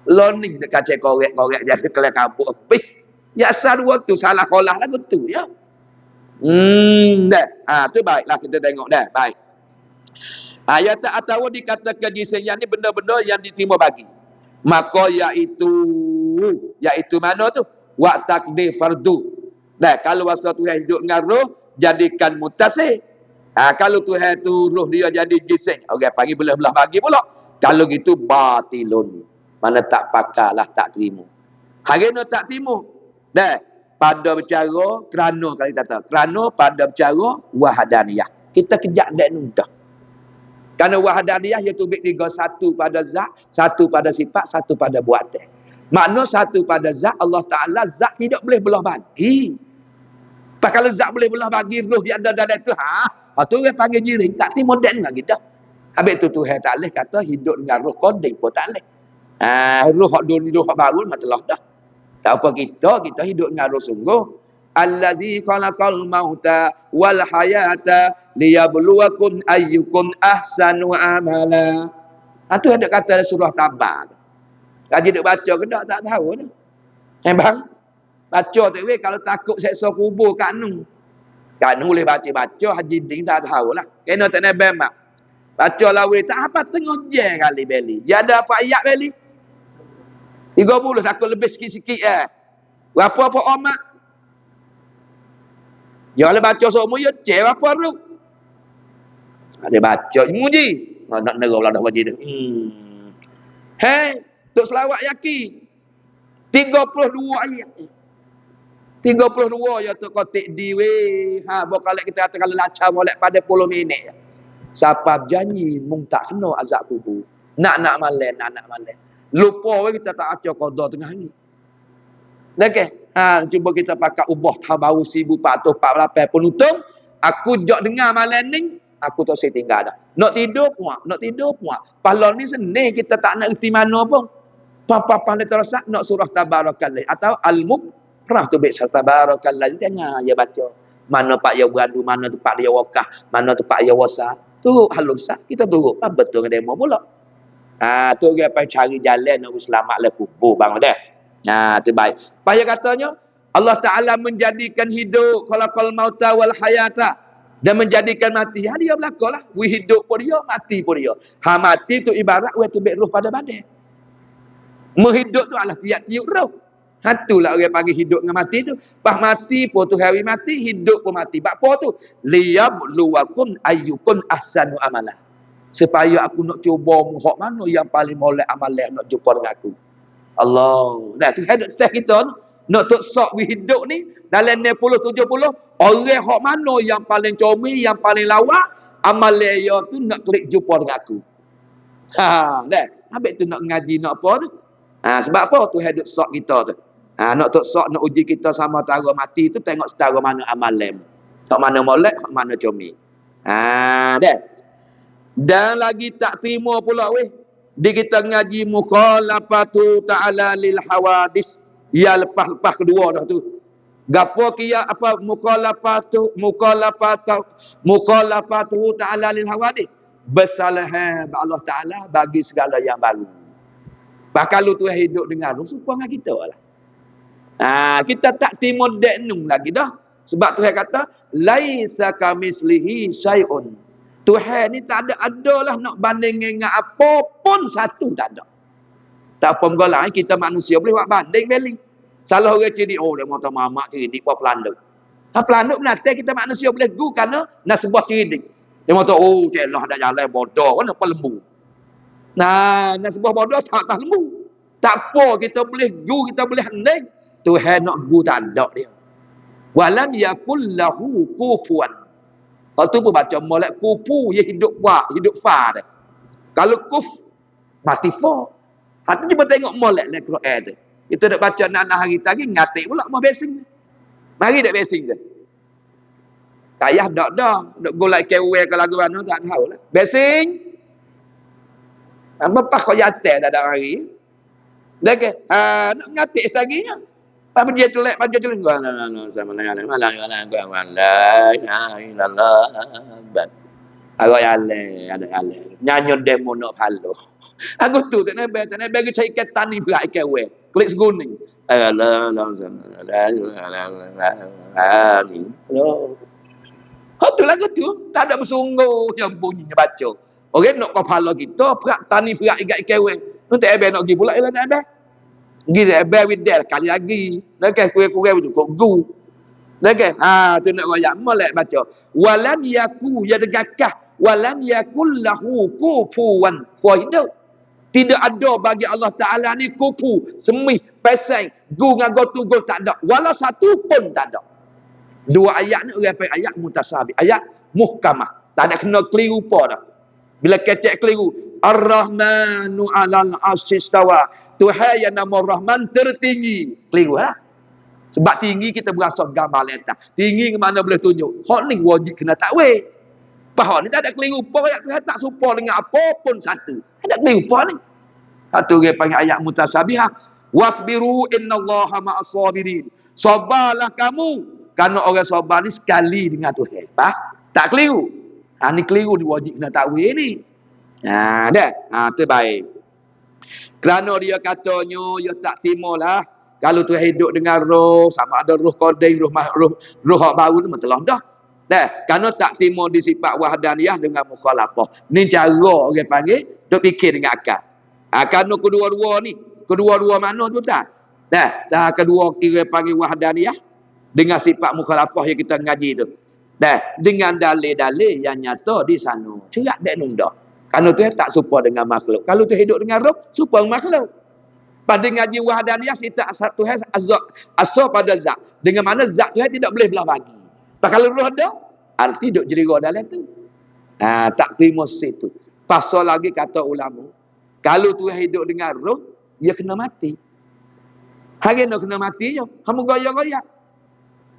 Learning dekat cek korek-korek jadi kelak kabut habis. Ya asal dua tu salah kolah lagu tu ya. Dah. Tu baiklah kita tengok dah. Baik. Ayat atau dikatakan jising yang ni benda-benda yang diterima bagi. Maka iaitu mana tu? Wa takdir fardu. Dah, kalau wasa Tuhan hidup dengan roh, jadikan mutasih. Kalau Tuhan tu roh dia jadi jising, orang panggil belah-belah bagi pula. Kalau gitu batilun. Mana tak pakarlah, tak terima. Hari ni tak terima. Dah, pada bercara kerana kalau kita kata, kerana pada bercara wahadaniyah. Kita kejak dak nudah. Kerana wahadaniyah iaitu tiga, satu pada zat, satu pada sifat, satu pada buatan. Makna satu pada zat, Allah Ta'ala zat tidak boleh belah bagi. Kalau zat boleh belah bagi, roh dia ada dalam itu, tu orang panggil jiring, tak terima dan lagi dah. Habis tu Tuhan Ta'ala kata hidup dengan roh kodim pun tak boleh. Roh hak dunia, roh hak baru, matalah dah. Tak apa kita hidup dengan roh sungguh. Allazi khalaqal mauta wal hayata liyabluwakum ayyukum ahsanu amala. Tu ada kata dalam surah Tabar. Kaji duk baca ke tak tahu dah. Bang, baca tu kalau takut seksa kubur kat nu. Kat nu boleh baca Haji Din tak tahulah. Kena tak nak bemak. Baca lawe tak apa tengok je kali beli. Ya ada apa ayat beli? 30 takut lebih sikit-sikit Berapa omak? Ya boleh baca semua ya cek apa tu? Ada baca muji. Nak nerau lah dah wajib tu. Hei, Tok Selawat yakin. 32 ayat. 32 ya tu kotik di weh. Bukan kita kata kalau lacak molek pada 10 minit. Siapa janji mung tak kena azab kubur. Nak malam. Lupa weh kita tak baca qada tengah ni. Okey. Cuba kita pakai ubah tahun baru 1448 penutup. Aku jok dengar malam ni, aku tak saya tinggal dah. Nak tidur puak. Pahala ni seni kita tak nak erti mana pun. Papa ni terasa nak surah Tabarakal atau Al-Mukrah tu baik Tabarakal jangan ya baca. Mana pak ya beradu, mana tempat dia wakah, mana tempat dia wasa. Turut halus kita turut. Betul dengan demo pula. Tu dia pergi cari jalan nak selamat le kubur bang dah. Tu baik. Payah katanya Allah Ta'ala menjadikan hidup khalaqal mauta wal hayata dan menjadikan mati. Dia berlakulah. We hidup pun dia, mati pun dia. Mati tu ibarat we tu baik roh pada badan. Menghidup tu adalah tiap-tiap roh. Itulah orang panggil hidup dengan mati tu. Pas mati pun tu hari mati, hidup pun mati. Bak apa tu? Liyabluwakum ayyukum ahsanu amala. Supaya aku nak cuba hak mana yang paling molek amalan nak jumpa dengan aku. Allah. Dah tu hidup kita nak tok sok we hidup ni dalam 60 70 orang hak mana yang paling comel, yang paling lawa, amalan dia tu nak klik jumpa dengan aku. Dah. Habis tu nak ngaji nak apa tu? Sebab apa tu hidup sok kita tu? Nak tok sok nak uji kita sama tara mati tu tengok setara mana amalan. Hak mana molek, hak mana comel. Dah. Dan lagi tak terima pula weh. Di kita ngaji mukhalafatu ta'ala lil hawadis. Ya lepas kedua dah tu. Gapo kia apa mukhalafatu ta'ala lil hawadis. Bersalahan Allah Ta'ala bagi segala yang baru. Kalau tu hidup dengan roh supaya dengan kita lah. Kita tak terima deknung lagi dah. Sebab Tuhan kata laisa kamislihi syai'un. Tuhan ni tak ada lah nak banding dengan apa pun satu tak ada. Tak apa mengalah kita manusia boleh buat banding beli. Salah orang cerdik, dia mata mamak cerdik buat pelanduk. Pelanduk menata kita manusia boleh gu kerana nak sebuah cerdik. Dia mata celah dah jalan bodoh kan apa lembu. Nak sebuah bodoh tak lembu. Tak apa kita boleh gu, kita boleh hending. Tuhan nak gu tak ada dia. Walam yakul lahu kufuwan. Kalau tu pun baca molek kupu, dia hidup fa dia. Kalau kuf, mati fa. Hati cuba tengok molek dalam Quran tu. Kita nak baca nak hari tadi, ngatik pula mau basing. Mari dak basing dia. Kayah dak dah. Dak golak kewe ke lagu mana tak tahu lah. Basing. Apa kau jatuh tak ada hari. Dah ke? Nak ngatik taginya. Apa dia celek baju celek gua sama dengan malang gua la ilaha illallah ban. Ada ale nyanyi demo nak palo. Aku tu tak nak bagi cari ikan ni berat ikan we. Kulit seguning. Alah. Tu lagu tu tak ada bersungguh yang bunyinya baca. Orang nak kepala kita perak tani perak ikan we. Nu tak nak pergi pula ialah tak abang. Pergi tak abang widal kali lagi. Nak kurang-kurang betul kok gu. Okey, tu nak royak molek baca. Walan yaku ya degakah walan yakul lahu kufuwan fahidu. Tidak ada bagi Allah Taala ni kufu, semih, pesang, gu ngago tugul tak ada. Wala satu pun tak ada. Dua ayat ni orang panggil ayat mutasabih, ayat muhkamah. Tak ada kena keliru apa dah. Bila kecek keliru, Ar-Rahmanu 'alal 'arsy istawa. Tuhan yang nama Rahman tertinggi. Keliru lah. Sebab tinggi kita berasa gambar letak. Tinggi ke mana boleh tunjuk. Hak ni wajib kena takwil. Hak ni tak ada keliru apa. Ayat Tuhan tak serupa dengan apa pun satu. Tak ada keliru apa ni. Satu dia panggil ayat mutasabihah. Wasbiru innallaha ma'as sabirin. Sabarlah kamu. Kerana orang sabar ni sekali dengan Tuhan. Tak keliru. Ni keliru ni wajib kena takwil ni. Dah. Tu baik. Kerana dia katanya, dia tak timulah. Kalau tu hidup dengan roh, sama ada roh kodeng, roh hak baru tu telah dah. Kerana tak timur di sifat wahdaniyah dengan mukhalafah. Ni cara orang panggil, duk fikir dengan akal. Kerana kedua-dua mana tu tak? Kedua kira panggil wahdaniyah dengan sifat mukhalafah yang kita ngaji tu. Dengan dalil-dalil yang nyata di sana. Cerak dek nunda. Kerana tu tak serupa dengan makhluk. Kalau tu hidup dengan roh, serupa dengan makhluk. Pada ngaji wahdaniyah sifat satu Tuhan asal pada zat. Dengan mana zat Tuhan tidak boleh belah bagi. Kalau roh ada, arti duk jadi roh dalam tu. Tak terima situ. Pasal lagi kata ulama, kalau Tuhan hidup dengan roh, dia kena mati. Hari nak kena mati je. Kamu goyak-goyak.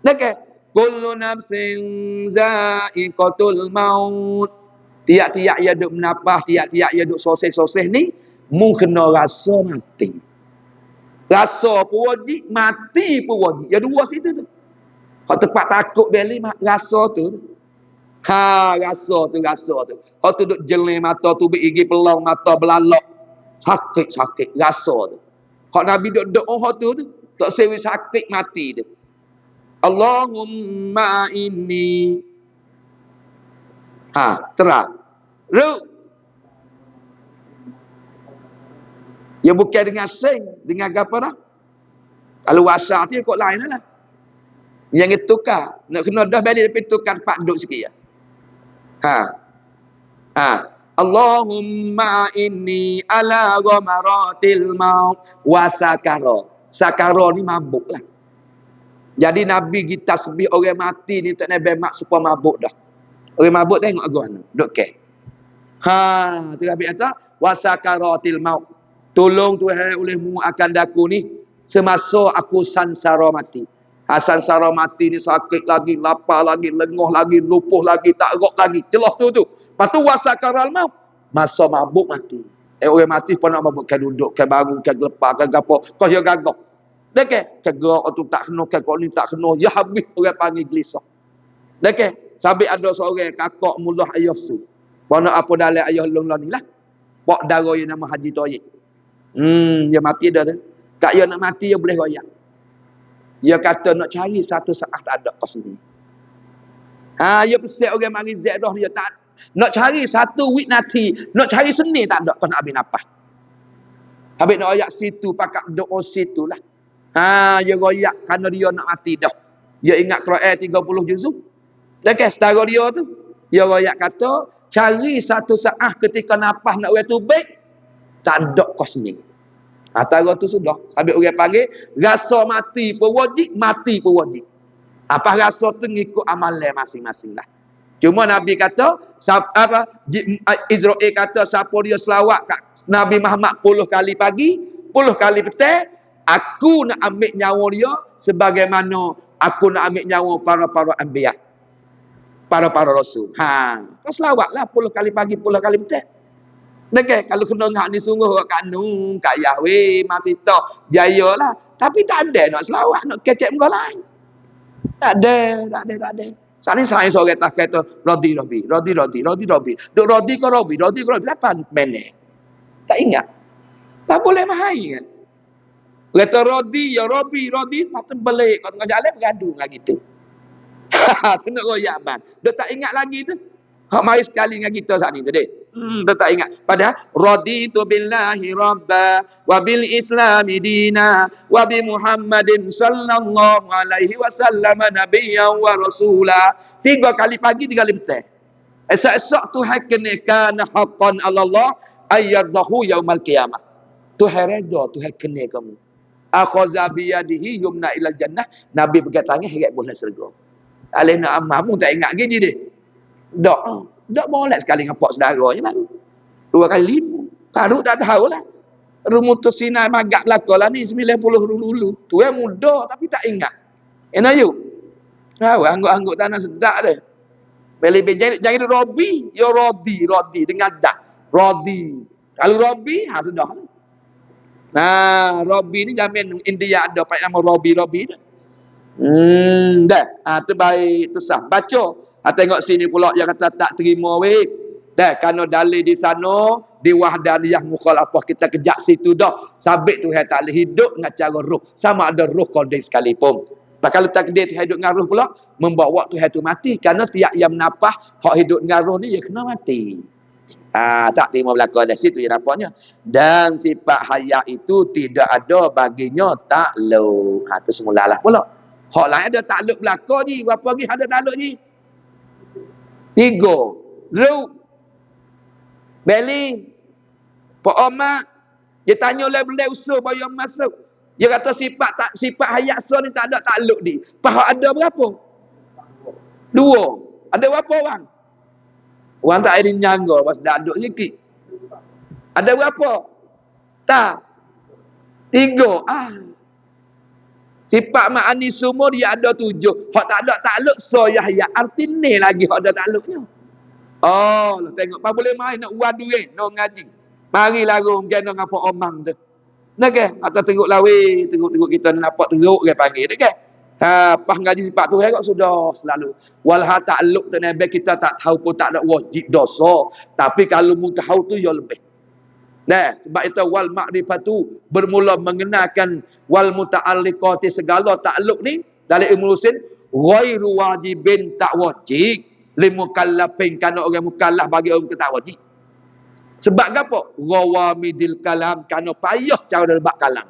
Okey. Kullu nafsin za'iqatul maut. Tiap-tiap ia duk menapah, tiap-tiap ia duk soseh-soseh ni, mu kena rasa mati. Rasa pun wajib, mati pun wajib. Ya dua situ tu. Kalau tempat takut beli, rasa tu. Rasa tu. Kalau tu duk jelih mata tu, berigi pelang mata belalak. Sakit, rasa tu. Kalau Nabi duk tu, tak sewi sakit mati tu. Allahumma inni. Terang. Ya bukan dengan sing, dengan apa dah? Kalau wasa tu kok lain lah. Yang itu tukar. Nak kena dah balik tapi tukar pak duduk sikit ya. Allahumma inni ala ghamaratil maut wa sakara. Sakara ni mabuk lah. Jadi Nabi kita sebut orang mati ni tak nabi mak supaya mabuk dah. Orang mabuk tengok agak duk ke. Tu Nabi kata wa sakaratil maut. Tolong Tuhan olehmu akan daku ni semasa aku sansara mati. Sansara mati ni sakit lagi, lapar lagi, lengoh lagi, lupuh lagi, tak rok lagi. Celah tu. Lepas tu wasakaral maut. Masa mabuk mati. Orang mati pun nak mabuk. Kan duduk, kan bangun, kan gelepar, kan gapo. Kau dia gagah. Dekeh, cegak tu tak kena, kan kau ni tak kena. Ya habis orang panggil gelisah. Dekeh, sampai ada seorang kakak mulah ayah su. Mana apa dalam ayah long ni lah. Pak darah yang nama Haji Toyik. Dia mati dah tu. Kak dia nak mati, dia boleh royak. Dia kata nak cari satu saat tak ada kau sendiri. Dia pesek orang mari Zaidah dia tak. Nak cari satu week nanti. Nak cari seni tak ada kau nak habis nafas. Habis nak royak situ, pakat doa situ lah. Dia royak kerana dia nak mati dah. Dia ingat Quran 30 juzuk. Okey, setara dia tu. Dia royak kata, cari satu saat ketika nafas nak royak tu baik. Tak ada kau sendiri. Antara tu sudah. Sampai orang panggil, rasa mati pun wajib, mati pun wajib. Apa rasa tu ngikut amalan masing-masing lah. Cuma Nabi kata, Israel kata, siapa dia selawat kat Nabi Muhammad 10 kali pagi, 10 kali petang, aku nak ambil nyawa dia sebagaimana aku nak ambil nyawa para-para anbiya. Para-para rasul. Kau selawatlah 10 kali pagi, 10 kali petang. Okay, kalau kena ngak ni sungguh kat Kanu, kat Yahweh, masih tak jaya lah. Tapi tak ada nak selawat, nak kecek muka lain. Tak ada. Saat ni saya seorang tak kata, Rodi. Duk Rodi ke Robi, Lapan benek. Tak ingat. Tak boleh mahai kan. Kata Rodi, ya Robi, Rodi, patut balik. Kau tengah jalan, bergaduh lagi tu. Tu nak royak man. Dia tak ingat lagi tu. Hak mari sekali dengan kita saat ni tadi. Dia tak ingat. Padahal raditu billahi rabba wa bil islami dina wa bi Muhammadin sallallahu alaihi wasallam nabiyyan wa rasula. 3 kali pagi, 3 kali petang. Esok-esok Tuhan kena kana haqqan 'ala Allah ayyadahu yaumal qiyamah. Tuhan redha, Tuhan kena kamu. Akhaza bi yadihi yumna ilal jannah. Nabi pegang tangan heret boleh syurga. Alih nak amal pun tak ingat gigi dia. Dak boleh sekali dengan pak saudara je baru. 2 kali 5. Baru tak tahulah. Rumutus Sinai magak belaka lah ni 90 dulu. Tu yang muda tapi tak ingat. Enak you. Angguk-angguk tanah sedak dia. Beli jadi Robi, ya Rodi dengan dak. Rodi. Kalau Robi, sudah. Nah, Robi ni jamin India ada pakai nama Robi tu. Dah. Tu baik, tu sah. Baca. Tengok sini pula dia kata tak terima weh. Dah, kerana dalil di sana di wahdaniyah mukhalafah kita kejak situ dah. Sabit Tuhan tak boleh hidup dengan cara roh. Sama ada roh kodeng sekalipun. Tak kalau takdir Tuhan hidup dengan roh pula, membawa Tuhan tu mati. Kerana tiap yang menapah hak hidup dengan roh ni dia kena mati. Tak terima belakang dari situ yang nampaknya. Dan sifat hayat itu tidak ada baginya takluk. Itu semulalah pula. Hak lain ada takluk belakang je. Berapa lagi ada takluk je? 3. Ruk. Beli. Pak Omar. Dia tanya oleh usul bayar masuk. Dia kata sifat hayat so ni tak ada takluk ni. Pahak ada berapa? 2. Ada berapa orang? Orang tak ada nyangga pas dah duduk sikit. Ada berapa? Tak. 3. Sifat ma'ani semua dia ada 7. Hak tak ada takluk so Yahya. Arti ni lagi hak ada takluknya. Oh, lah tengok. Apa boleh main nak uang duit, nak ngaji. Mari larung kena dengan Pak Omang tu. Nak ke? Atau tengok lawe, tengok kita nampak teruk ke panggil dia ke? Pas ngaji sifat tu kok sudah selalu. Walha takluk tu nabi kita tak tahu pun tak ada wajib dosa. Tapi kalau mu tahu tu ya lebih. Nah, sebab itu wal ma'rifatu bermula mengenalkan wal muta'alliqati segala takluk ni dari ilmu usul ghairu wajibin tak wajib limukallafin kana orang mukallaf bagi orang tak wajib. Sebab apa? Ghawamidil kalam kana payah cara debat kalam.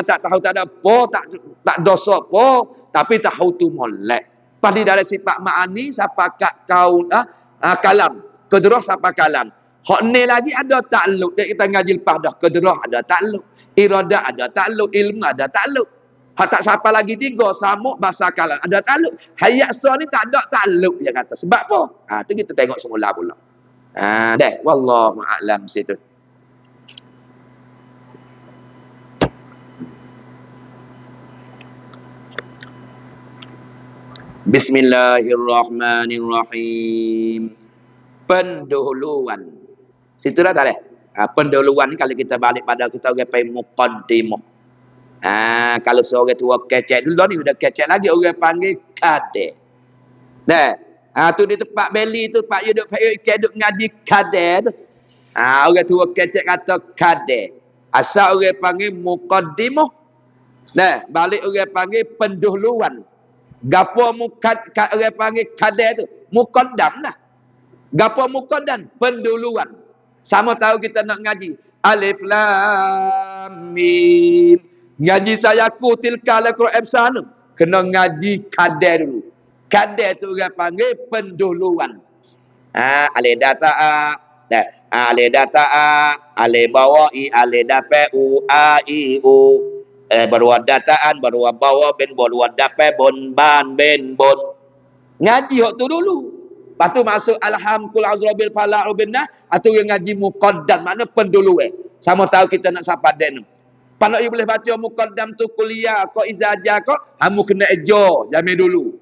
Tak tahu tak ada apa, tak dosa apa, tapi tahu tu molek. Padi dari sifat ma'ani sapakat kaul kalam, kedrah sapa kalam. Hak ni lagi ada takluk. Dia kita ngaji lepas dah. Kedrah ada takluk. Iradah ada takluk. Ilmu ada takluk. Hak tak siapa lagi 3. Samuk bahasa kalam. Ada takluk. Hayat so ni tak ada takluk. Dia kata. Sebab apa? Tu kita tengok semula pula. Dah. Wallahu a'lam situ. Bismillahirrahmanirrahim. Pendahuluan. Situ dah tak boleh. Pendahuluan ni kalau kita balik pada kita orang panggil muqaddimah. Kalau seorang tua kecek dulu ni udah kecek lagi orang panggil kadeh. Nah, tu di tempat beli tu Pak Yuduk duk ngaji kadeh tu. Orang tua kecek kata kadeh. Asal orang panggil muqaddimah. Nah, balik orang panggil pendahuluan. Gapo orang panggil kadeh tu? Muqaddam lah. Gapo muqaddam? Pendahuluan. Sama tahu kita nak ngaji. Alif Lam Mim. Ngaji saya tilka al-Quran sana. Kena ngaji kadar dulu. Kadar tu orang panggil pendahuluan. Alif data a. Alif data a. Alif bawa i. Alif dapat u. A i u. Baru dataan. Baru bawa ben. Baru dapat bon. Ban ben bon. Ngaji hak tu dulu. Lepas tu masuk alhamdulillah azrabil fala'u binnah atau yang ngaji muqaddam makna pendahuluan. Sama tahu kita nak sapa den. Kalau you boleh baca muqaddam tu kuliah kau izaja kau hamu kena ejo jamin dulu.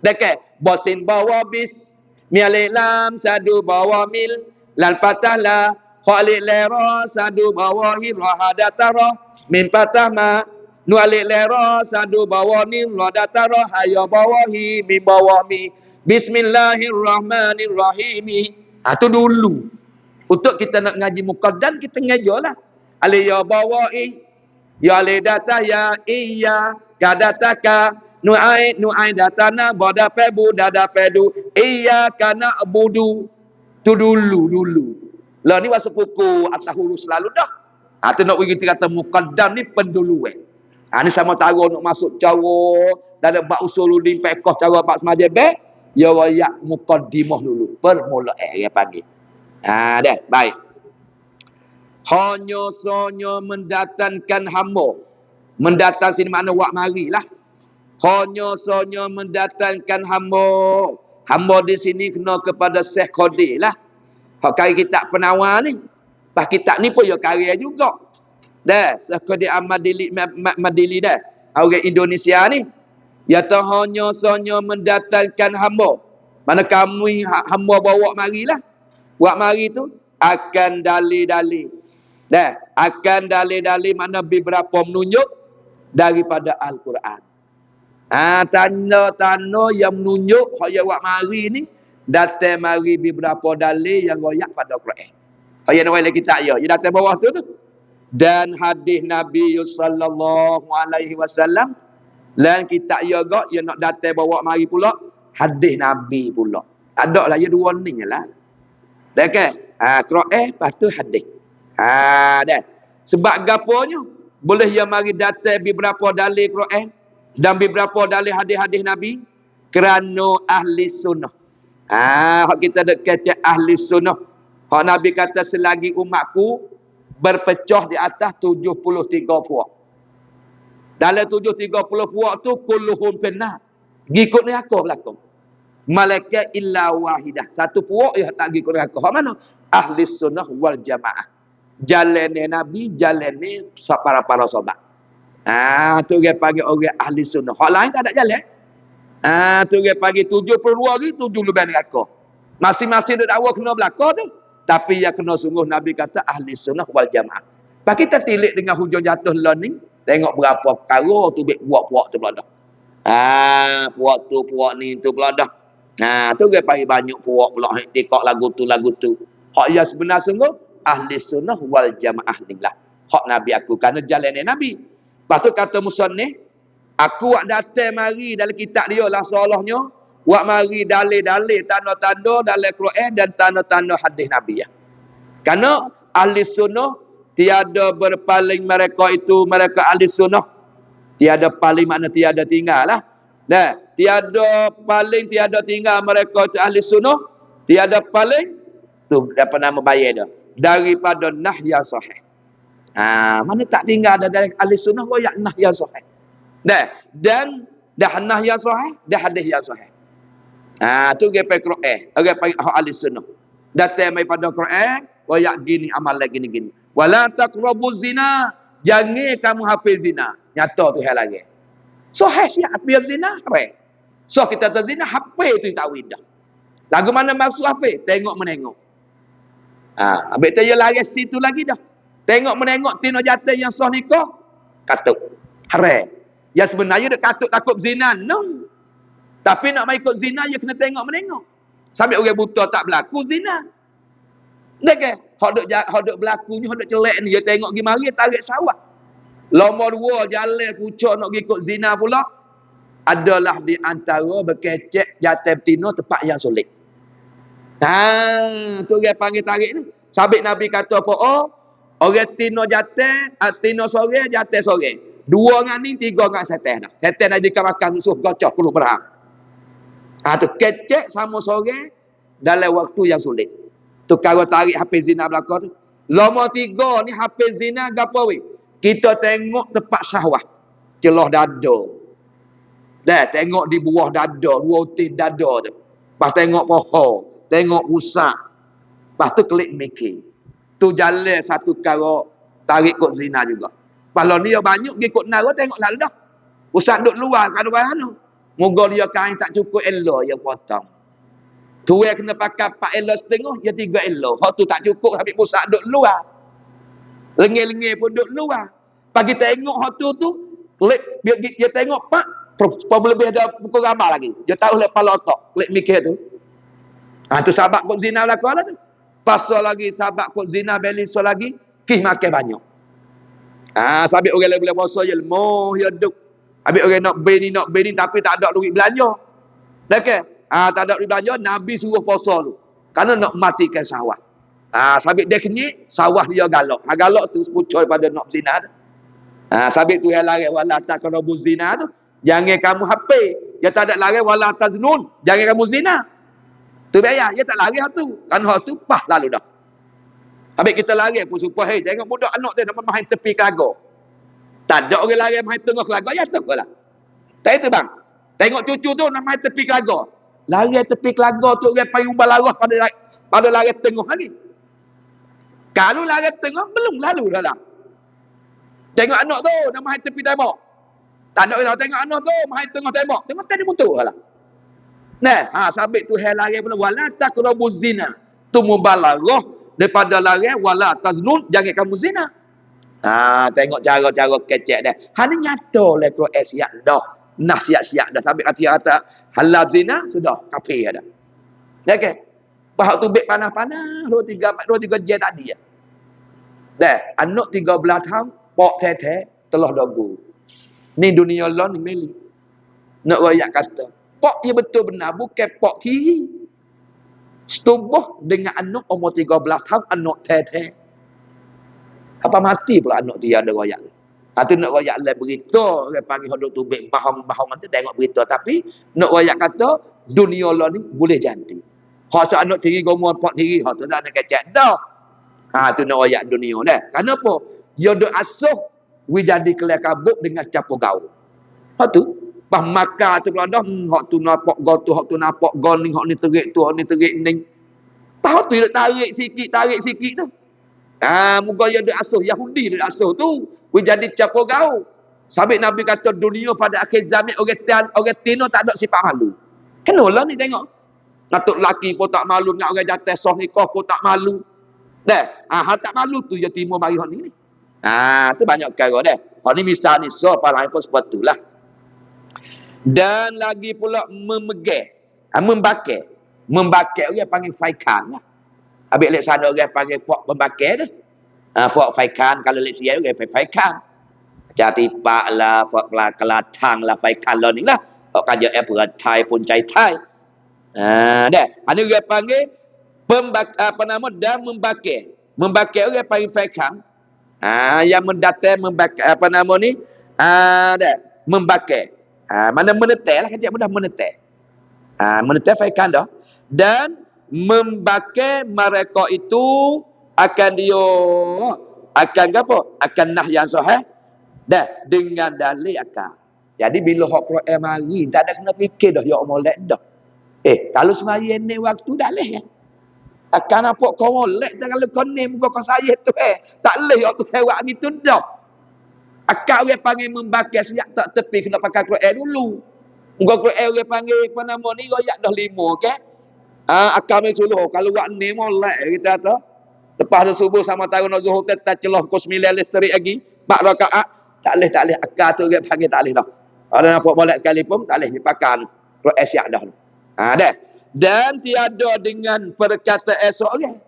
Dekat bosin bawa bis mialam sadu bawa mil lal patah la khali lera sadu bawa hirahadatara min patah ma nu alik lera sadu bawa ni radatara hayo bawahi mi bawa mi Bismillahirrahmanirrahim. Tu dulu. Untuk kita nak ngaji muqaddam, kita ngajarlah. Aliya bawa'i, ya lidata ya iya, kadataka, nu'ai datana, bada pebu, dada pedu, iya kana budu. Tu dulu. Lah ni wasap buku atas huruf selalu dah. Tu nak kita kata muqaddam ni penduluan. Ni sama taruh nak masuk cara, dalam bab usuluddin fiqh cara bab semajab baik, ya wayak muqaddimah dulu, permulaan dia panggil. Dah, baik. Hanya sonyo mendatangkan hamba. Mendatang sini makna wak marilah. Hanya sonyo mendatangkan hamba. Hamba di sini kena kepada Syekh Qadir lah. Hak kari kitab penawar ni. Bah kitab ni pun ya karya juga. Dah, Syekh Qadir Madili dah. Orang Indonesia ni. Ya hanya sonyo mendatangkan hamba. Mana kami hamba bawa marilah. Wak mari tu akan dalil-dalil. Dah, akan dalil-dalil mana beberapa menunjuk daripada Al-Quran. Tanda-tanda yang menunjuk haya wak mari ni datang mari beberapa dalil yang royak pada Quran. Haya nak wala kita ya, dia datang bawah tu. Dan hadis Nabi sallallahu alaihi wasallam lan kita ya gak yang nak datang bawa mari pula hadis Nabi pula. Ada lah ya dua ni lah. Dah kan? Quran lepas tu hadis. Dah. Sebab gaponya boleh yang mari datang beberapa dalil Quran dan beberapa dalil hadis-hadis Nabi kerana ahli sunnah. Hak kita dekat ahli sunnah. Hak Nabi kata selagi umatku berpecah di atas 73 puak. Dalam 30 puak tu kulluhum finnar. Gikut ni aku belakang. Malaikat illa wahidah. Satu puak yang tak pergi ke neraka. Hak mana? Ahli sunnah wal jamaah. Jalannya Nabi, jalannya para sahabat. Tu dia panggil orang ahli sunnah. Hak lain tak ada jalan. Tu dia panggil 72 lagi, 7 lebih neraka. Masing-masing dia dakwa kena belaka tu. Tapi yang kena sungguh Nabi kata ahli sunnah wal jamaah. Pak kita tilik dengan hujung jatuh learning. Tengok berapa perkara tu puak-puak tu pula dah. Puak tu, puak ni tu pula dah. Tu dia panggil banyak puak pula tikak lagu tu. Hak yang sebenar sungguh ahli sunnah wal jamaah ni lah. Hak Nabi aku kerana jalannya Nabi. Lepas tu kata musannif, aku wak datang mari dalam kitab dia lah seolahnya wak mari dalil-dalil tanda-tanda dalam Quran dan tanda-tanda hadis Nabi ya. Kerana ahli sunnah tiada berpaling mereka itu mereka ahli sunnah. Tiada paling makna tiada tinggal lah. Dah, tiada paling tiada tinggal mereka itu ahli sunnah. Tiada paling tu dapat nama bayar dia daripada nahya sahih. Mana tak tinggal ada dari ahli sunnah royak nahya sahih. Dah, dan dah nahya sahih, dah hadis yang sahih. Tu dia pakai Quran, orang panggil ahli sunnah. Datang mai pada Quran, royak gini amal lagi gini. Wala taqrabuz zina, jangan kamu hafiz zina. Nyata tu hal lagi. Sahih siap hafiz zina, re. So kita tahu zina hafiz tu tahu dah. Lagu mana maksud hafiz? Tengok menengok. Habis tu dia lari situ lagi dah. Tengok menengok tino jatuh yang sah nikah, katuk. Haram. Yang sebenarnya dia katuk takut zina, no. Tapi nak mai ikut zina, dia kena tengok menengok. Sampai orang buta tak berlaku zina. Dah ke? Hak duk berlakunya, hak duk celek ni, dia tengok pergi mari, dia tarik sawah. Lama dua jalan pucuk nak pergi ikut zina pula, adalah di antara berkecek jatuh betina tempat yang sulit. Tu dia panggil tarik ni. Sabit Nabi kata apa? Orang tino jatuh, tino sore, jatuh sore. 2 dengan ni, 3 dengan setan dah. Setan dah dikamakan musuh gocok keluar berang. Tu kecek sama sore dalam waktu yang sulit. Tu kalau tarik hafiz zina belakang tu. Lama 3 ni hafiz zina gapo we? Kita tengok tempat syahwat. Celah dada. Dah tengok di buah dada, 2 utis dada tu. Lepas tengok pohon, tengok rusak. Lepas tu klik mikir. Tu jalan satu kara tarik kot zina juga. Kalau dia banyak pergi kot nara tengok lalu dah. Ustaz duduk luar kadang-kadang. Moga dia kain tak cukup elok yang potong. Tu yang kena pakai 4 elok setengah, dia 3 elok. Hak tu tak cukup habis pusat duduk luar. Lengih-lengih pun duduk luar. Pagi tengok hak tu, biar dia tengok pak, lebih ada pukul ramah lagi. Dia tahu lepas otak, klik mikir tu. Tu sahabat kot zina belakang lah tu. Pasal lagi sabak kok zina beli so lagi, kih makan banyak. Sabit orang boleh puasa je lemah ya duk. Habis orang nak beni tapi tak ada duit belanja. Okey. Tak ada duit belanja, Nabi suruh puasa tu. Kerana nak matikan syahwat. Sabit dia kenyit, syahwat dia galak. Galak tu pucoi pada nak zina tu. Sabit tu yang larang wala taqrabu zina tu. Jangan kamu hafal. Dia tak ada larang wala taznun. Jangan kamu zina. Tu bayar, dia tak lari hak tu. Kan hak tu pah lalu dah. Habis kita lari pun supaya tengok budak anak dia nak main tepi kelaga. Tak ada orang lari main tengah kelaga, ya tak lah. Tak itu bang. Tengok cucu tu nak main tepi kelaga. Lari tepi kelaga tu orang payung balarah pada lari tengah lagi. Kalau lari tengah belum lalu dah lah. Tengok anak tu nak main tepi tembok. Tak ada orang tengok anak tu main tengah tembok. Tengok tadi motor lah. Nah, sabit tu hal lari pun wala taqrabu zina. Tu mubalarah daripada lari wala taznun, jangan kamu zina. Tengok cara-cara kecek dah. Hanya nyata le Quran siap dah. Nah siap-siap dah sabit kata halal zina sudah kafir dah. Okey. Bahak tu bek panas-panas 2 3 jam tadi ya. Dah, anak 13 tahun pok tete telah dagu. Ni dunia Allah ni meli. Nak royak kata pok dia betul benar, bukan pok kiri. Setubuh dengan anak umur 13 tahun, anak tete. Apa mati pula anak dia ada royak tu. Tu nak royak lah berita, orang panggil hodok tubik, bahang-bahang nanti tengok berita. Tapi, nak royak kata, dunia Allah ni boleh jadi. Hak anak tiri gomor, pok tiri, tu tak nak kecek dah. Tu nak royak dunia dah. Kenapa? Dia duk asuh, jadi kelak kabut dengan capo gaul. Tu. Bah maka tu pula dah hak tu nampak gol tu, hak tu nampak gol ni, hak ni terik tu, hak ni terik ni. Tahu tu dia tarik sikit tu. Muka dia ada asuh Yahudi dia asuh tu. Jadi capo gaul. Sabit Nabi kata dunia pada akhir zaman orang tino tak ada sifat malu. Kenalah ni tengok. Ngatuk laki pun tak malu, nak orang jatuh soh nikah pun tak malu. Dah, hal tak malu tu dia timur bagi hak ni. Tu banyak perkara dah. Hak ni misal ni so para pun sepatulah. Dan lagi pula membakar orang panggil faikan lah. Habis lek sana orang panggil fok membakar tu. Fok faikan kalau lek sia orang panggil faikan. Jatipak lah, fok kelatang lah, faikan lah ni lah. Fok kaja peratai pun cai tai. Dah. Ada orang panggil membakar. Membakar orang panggil faikan. Yang mendatang membakar dah, membakar. Mana menetai lah, kata mudah menetai. Menetai faikan dah. Dan membakar mereka itu akan apa? Akan nah yang sahih dah dengan dalil akal. Jadi bila hak Quran mari tak ada kena fikir dah ya molek dah. Kalau semaya ni waktu dalil ya. Akan apa kau molek kalau kau ni muka kau saya tu tak leh ya tu hewak gitu dah. Akak orang panggil membakar siap tak tepi kena pakai Quran dulu. Muka Quran orang panggil apa nama ni royak dah 5 okey. Akak mai suluh kalau wak ni molek kita kata. Lepas dah subuh sama tahu nak zuhur kita celah pukul 9 listrik lagi 4 rakaat. Tak leh akak tu orang panggil tak leh dah. Ada nampak molek sekali pun tak leh dipakai Quran siap dah. Dah. Dan tiada dengan perkataan esok orang.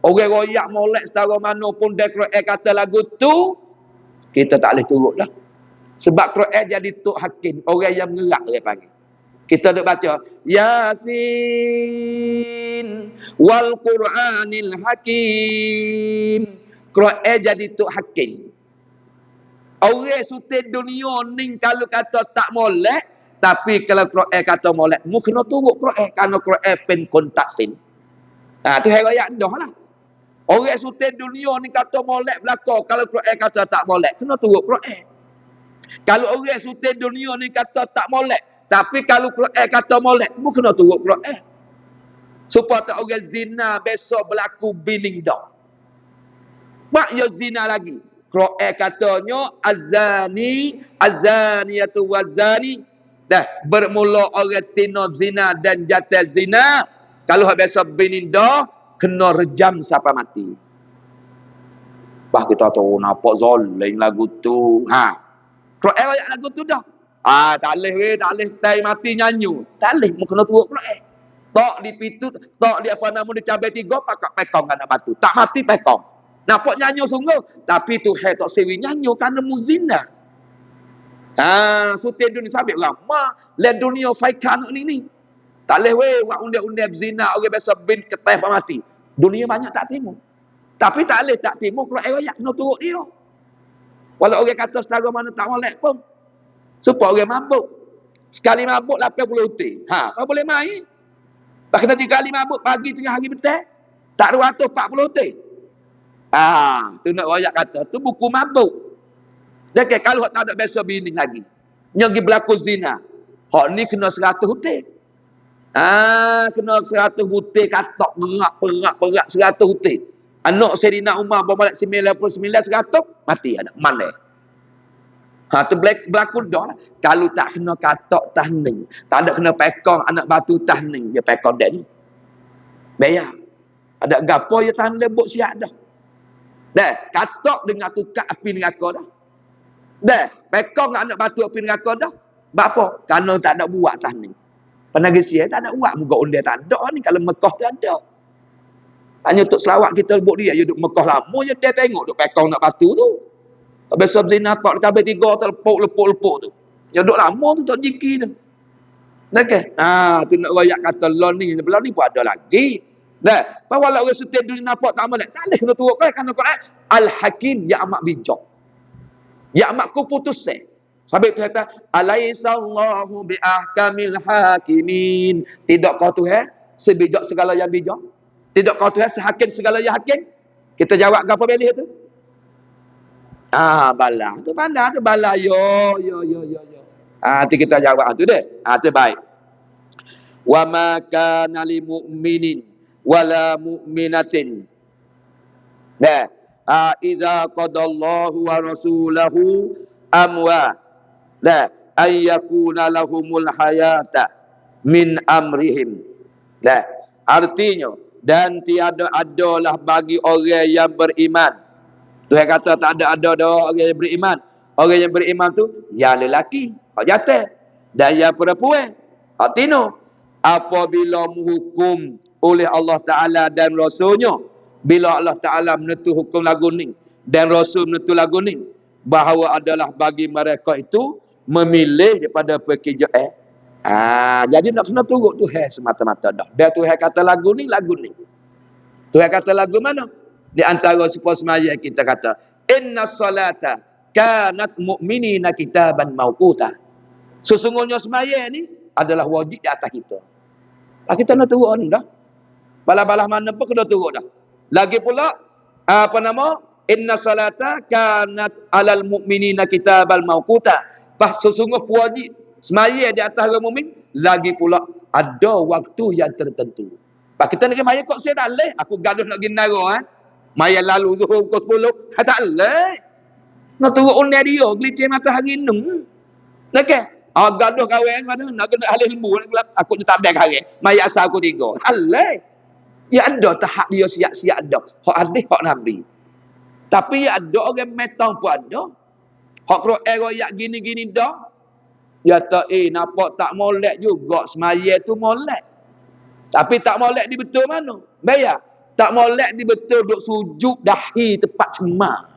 Orang royak molek setara mana pun dah Quran kata lagu tu kita tak boleh turut lah. Sebab Quran jadi tok hakim. Orang yang mengerak dia panggil. Kita duk baca. Yasin wal Quranil Hakim. Quran jadi tok hakim. Orang suti dunia ni kalau kata tak molek. Tapi kalau Quran kata molek. Mu kena turut Quran. Kerana Quran pen kontaksin. Tu hai rakyat dah lah. Orang suti dunia ni kata molek belakang. Kalau Quran kata tak molek, kena turut Quran. Kalau orang suti dunia ni kata tak molek, tapi kalau Quran kata molek, mu kena turut Quran. Supaya tak orang zina besok berlaku biling dah. Mak yo zina lagi. Quran katanya azaniyatu wazani. Dah bermula orang tino zina dan jatuh zina. Kalau besok biling dah, kena rejam sampai mati. Bah kita tahu nampak zalim lagu tu. Quran ayat lagu tu dah. Tak boleh tak boleh tai mati nyanyi. Tak boleh mu kena turut Quran. tok di pitu, tok di apa nama di cabai 3 pakak pekong anak batu. Tak mati pekong. Nampak nyanyo sungguh, tapi tu hai tok sewi nyanyo kerana muzina. Sutin dunia sabit lama le dunia faikan ni. Tak leh weh wak undang-undang zina orang biasa bin ketef mati. Dunia banyak tak timu. Tapi tak leh tak timu kalau ayat kena turut dia. Walau orang kata setara mana tak molek pun. Supaya orang mabuk. Sekali mabuk 80 uti. Kau boleh main. Tak kena 3 kali mabuk pagi tengah hari betul. Tak 240 uti. Tu nak royak kata tu buku mabuk. Dia kata kalau tak ada biasa bini lagi. Yang berlaku zina. Hak ni kena 100 uti. Kena 100 uti katok berat 100 uti. Anak Sayyidina Umar bermulai 99 100 mati ada mana. Tu berlaku dah lah. Kalau tak kena katok tahning, tak ada kena pekong anak batu tahning, dia pekong dia ni. Bayar. Ada gapo dia tahan lebok siap dah. Dah, katok dengan tukar api neraka dah. Dah, pekong anak batu api neraka dah. Apa? Kerana tak ada buat tahning. Penagih siap tak ada buat muka undia tak ada ni kalau Mekah tu ada. Hanya untuk selawat kita buat dia duduk Mekah lama je dia tengok duk pekong nak batu tu. Besar zina tak cabai 3 terlepuk tu. Ya duduk lama tu tak jiki tu. Okey. Tu nak royak kata lon ni pun ada lagi. Dah, walau orang setia dunia nampak tak molek. Tak boleh kena turut kerana Quran Al-Hakim yang amat bijak. Yang amat keputusan. Sebab itu kata alaisallahu biahkamil hakimin. Tidak kau Tuhan sebijak segala yang bijak? Tidak kau Tuhan sehakim segala yang hakim? Kita jawab apa belih tu? Bala. Tu pandai tu bala. Yo. Nanti kita jawab tu deh. Tu baik. Wa ma kana lil mu'minin wala mu'minatin. Dah. Iza qadallahu wa rasulahu amwa. Dah. Ayyakuna lahumul hayata min amrihim. Dah. Artinya dan tiada adalah bagi orang yang beriman. Tuhan kata tak ada orang yang beriman. Orang yang beriman tu yang lelaki, hak jantan, dan yang perempuan, hak tino. Apabila menghukum oleh Allah Taala dan Rasulnya, bila Allah Taala menentu hukum lagu ni dan Rasul menentu lagu ni, bahawa adalah bagi mereka itu memilih daripada pekerjaan. Jadi nak kena turut Tuhan semata-mata dah. Dia Tuhan kata lagu ni. Tuhan kata lagu mana? Di antara sepuas semaya kita kata, inna salata kanat mu'minina kitaban mawquta. Sesungguhnya semaya ni adalah wajib di atas kita. Kita nak turut ni dah. Balah-balah mana pun kena turut dah. Lagi pula, inna salata kanat alal mu'minina kitaban mawquta. Sesungguh wajib semaya di atas orang mukmin, lagi pula ada waktu yang tertentu. Pak kita nak maya kok saya tak leh, aku gaduh nak pergi nara maya lalu zuhur pukul 10, tak leh. Nak turut unai dia, gelicin matahari nung. Okey. Gaduh kawan mana nak kena ahli lembu aku tak ada hari. Maya asal aku 3. Tak leh. Ya ada tahap dia siap-siap ada. Hak hadis, hak nabi. Tapi ya ada orang metong pun ada. Hak Quran royak gini-gini dah. Ya tak nampak tak molek juga semaya tu molek. Tapi tak molek di betul mana? Bayar. Tak molek di betul duk sujud dahi tepat cemar.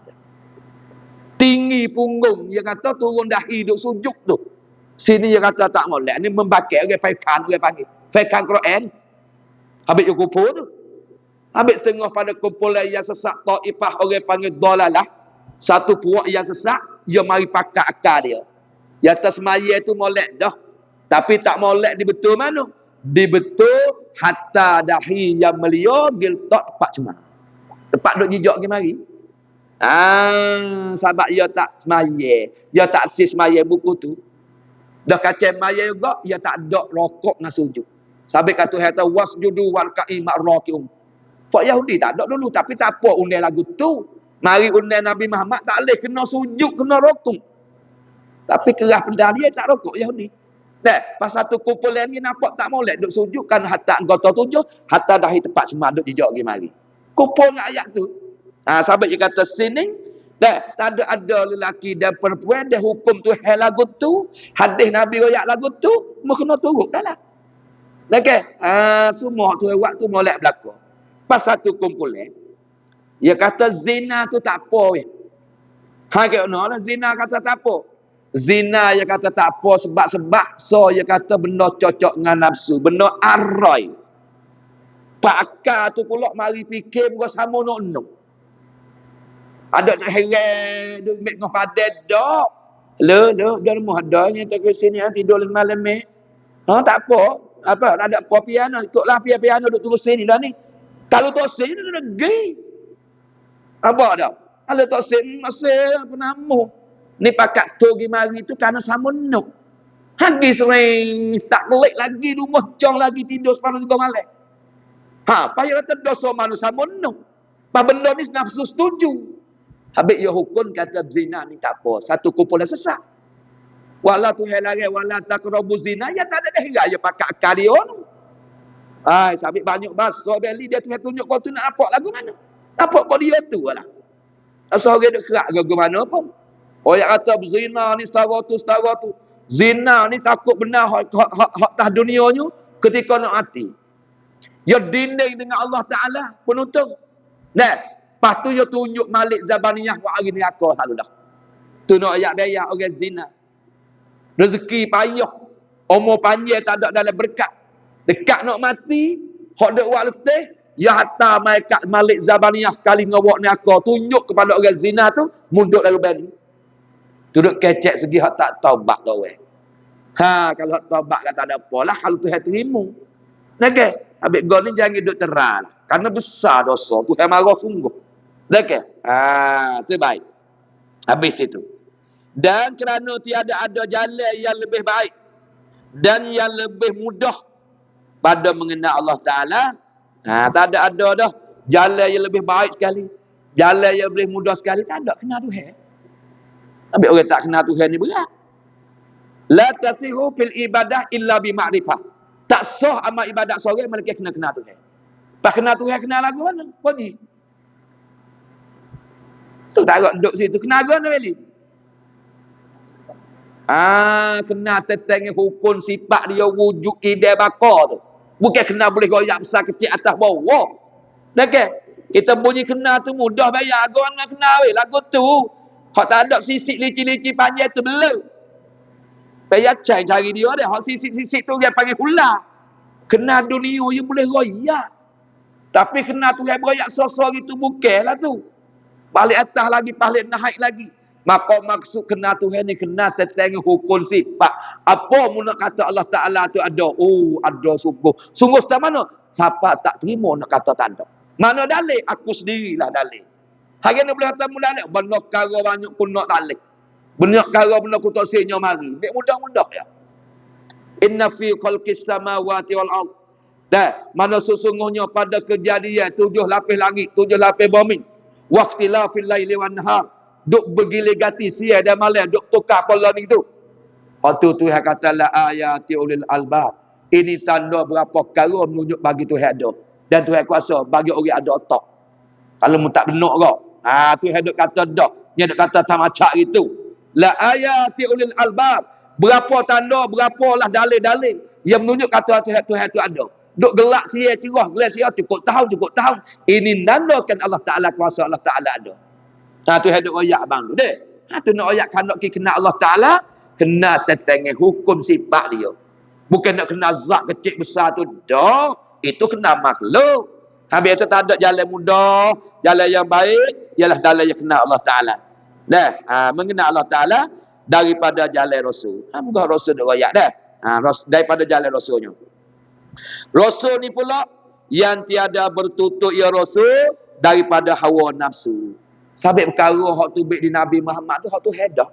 Tinggi punggung dia kata turun dahi duk sujud tu. Sini dia kata tak molek. Ni membakar orang faikan orang panggil. Faikan Quran. Habis dia kumpul tu. Habis setengah pada kumpulan yang sesat taifah orang panggil dalalah. Satu puak yang sesat dia mari pakai akal dia. Ya atas semaya itu molek dah. Tapi tak molek di betul mana? Di betul hatta dahi yang melia giltak tepat cuma. Tepat duk jijak ke mari. Sebab ia tak semaya. Ia tak sis semaya buku tu. Dah kacau semaya juga, ia tak ada rokok dengan sujud. Sampai kata kata wasjudu warka'i ma'raki'um. Fak Yahudi tak ada dulu. Tapi tak apa undang lagu tu. Mari undang Nabi Muhammad tak boleh kena sujud, kena rokok. Tapi kerah pendal dia tak rokok Yahudi. Pas satu kumpulan ni nampak tak molek duk sujud kan hatta anggota 7 hatta dahi tepat cuma duk jijak pergi mari. Kumpul dengan ayat tu. Sahabat dia kata sini tak ada lelaki dan perempuan dia hukum tu lagu tu, hadis Nabi royak lagu tu, kena turut dah lah. Okey. Semua tu waktu molek belaka. Pas satu kumpulan, dia kata zina tu tak apa weh. Ke lah zina kata tak apa. Zina dia kata tak apa sebab so dia kata benda cocok dengan nafsu, benda arai. Pakar tu pula mari fikir bukan sama nok. Ada tak heran duk mek ngah padet dak. Dia rumah adanya tak ke sini tidur semalam ni. Tak apa. Tak ada apa piano ikutlah piano duk turun sini dah ni. Kalau tak sini dia negeri. Apa dah? Kalau tak sini masih penamu. Ni pakat tu pergi mari tu kerana sama nok. Hagi sering tak kelik lagi rumah cong lagi tidur semalam 3 malam. Payah kata dosa manusia monok. Apa benda ni nafsu setuju. Habis ia hukum kata zina ni tak apa. Satu kumpulan sesat. Wala tu helare wala taqrabu zina ya tak ada dah ya pakai akal dia tu. Sabit banyak bahasa beli dia tu tunjuk kau tu nak nampak lagu mana. Nampak kau dia tu lah. Asal orang duk kerak ke mana pun. Yang kata zina ni setara tu. Zina ni takut benar hak tah dunianya ketika nak mati. Dia dinding dengan Allah Ta'ala penuntut. Lepas tu dia tunjuk Malik Zabaniyah buat hari ni aku selalu dah. Tu nak ayat bayar orang zina. Rezeki payah. Umur panjang tak ada dalam berkat. Dekat nak mati, hak duk buat letih, ya hatta Malik Zabaniyah sekali ngawak ni aku tunjuk kepada orang zina tu mundur lalu bani. Duduk kecek segi hak tak taubat tu weh. Kalau hak taubat kata ada apalah kalau tu terima. Okey. Habis gol ni jangan duduk terang. Kerana besar dosa. Tuhan marah sungguh. Okey. Itu baik. Habis itu. Dan kerana tiada ada jalan yang lebih baik. Dan yang lebih mudah. Pada mengenal Allah Ta'ala. Tak ada dah. Jalan yang lebih baik sekali. Jalan yang lebih mudah sekali. Tak ada. Kenal Tuhan. Habis orang tak kenal Tuhan ni berat. La tasihu fil ibadah illa bima'rifah. Tak sah amal ibadat seorang mereka kena kenal Tuhan. Pas kenal Tuhan kenal lagu mana? Wajib. Tu tak agak duduk situ. Kenal lagu mana beli? Kenal tentang hukum sifat dia wujud ide bakar tu. Bukan kenal boleh goyak besar kecil atas bawah. Okey. Kita bunyi kenal tu mudah bayar. Lagu mana kenal weh? Lagu tu. Hak tak ada sisik licin-licin panjang tu belum. Bayar cari dia dah. Hak sisik-sisik tu dia panggil hula. Kena dunia yang boleh royak. Tapi kena tu yang beroyak sosok itu bukanlah tu. Balik atas lagi, balik naik lagi. Maka maksud kena Tuhan ni kena tentang hukum sifat. Apa mula kata Allah Ta'ala tu ada? Ada sungguh. Sungguh setelah mana? Siapa tak terima nak kata tak ada. Mana dalil? Aku sendirilah dalil. Hari ni boleh kata dalil. Benda kara banyak pun nak dalil. Banyak kara benda ku tak senyum mari. Biar mudah-mudah ya. Inna fi khalqis samawati wal ard. Mana sesungguhnya pada kejadian 7 lapis langit, 7 lapis bumi. Waqtilafil laili wan nahar. Duk bergilir ganti siang dan malam, duk tukar pola ni tu. Waktu Tuhan kata la ayati ulil albab. Ini tanda berapa perkara menunjuk bagi Tuhan ada. Dan Tuhan kuasa bagi orang ada otak. Kalau mu tak benar kau. Tuhan duk kata dak. Dia duk kata tak macam itu. La ayati ulil albab. Berapa tanda, berapalah dalil-dalil yang menunjuk kata Tuhan tu ada. Duk gelak sia cerah, gelak sia cukup tahun. Ini nandakan Allah Ta'ala kuasa Allah Ta'ala ada. Tuhan duk royak bang tu deh. Tu nak royak kan nak kena Allah Ta'ala, kena tentang hukum sifat dia. Bukan nak kena zat kecil besar tu dah. Itu kena makhluk. Habis itu tak ada jalan mudah, jalan yang baik, ialah jalan yang kena Allah Ta'ala. Mengenal Allah Ta'ala daripada jalan Rasul. Moga Rasul duk royak dah. Daripada jalan Rasulnya. Rasul ni pula yang tiada bertutup ya Rasul daripada hawa nafsu. Sabit perkara hak tu baik di Nabi Muhammad tu hak tu hedah.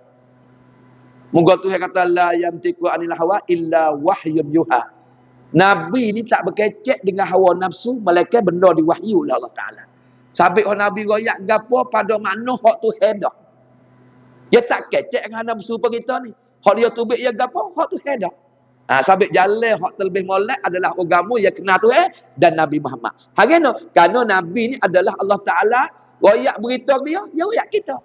Moga Tuhan kata la yamtiku anil hawa illa wahyun yuha. Nabi ni tak berkecek dengan hawa nafsu, melainkan benda diwahyu oleh Allah Taala. Sabit hak Nabi royak gapo pada makna hak tu hedah. Dia tak kecek dengan nafsu kita ni. Hak dia tubik ya gapo hak tu hedah. Sabit jalan hak terlebih molek adalah agama yang kenal Tuhan dan Nabi Muhammad. Hageno kerana Nabi ni adalah Allah Taala royak berita dia, dia royak kita.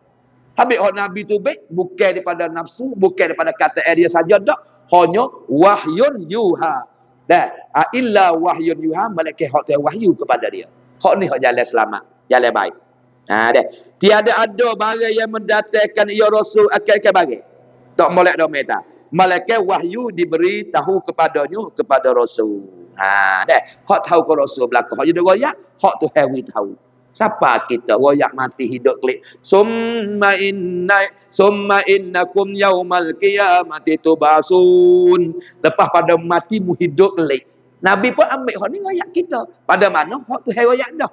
Habis hak Nabi tu baik bukan daripada nafsu, bukan daripada kata dia saja dak, hanya wahyun yuha. Dah, illa wahyun yuha, malaikat hak tu wahyu kepada dia. Hak ni hak jalan selamat, jalan baik. Dah. Tiada ada barang yang mendatangkan ya Rasul akan barang. Tak molek dah meta. Malaikat wahyu diberi tahu kepadanya kepada Rasul. Dah. Hak tahu ke Rasul belaka. Hak jadi royak, hak tu hewi tahu. Siapa kita royak mati hidup klik. Summa innakum yaumal qiyamati tubasun. Lepas pada mati mu hidup klik. Nabi pun ambil hak ni royak kita. Pada mana hak tu royak dah.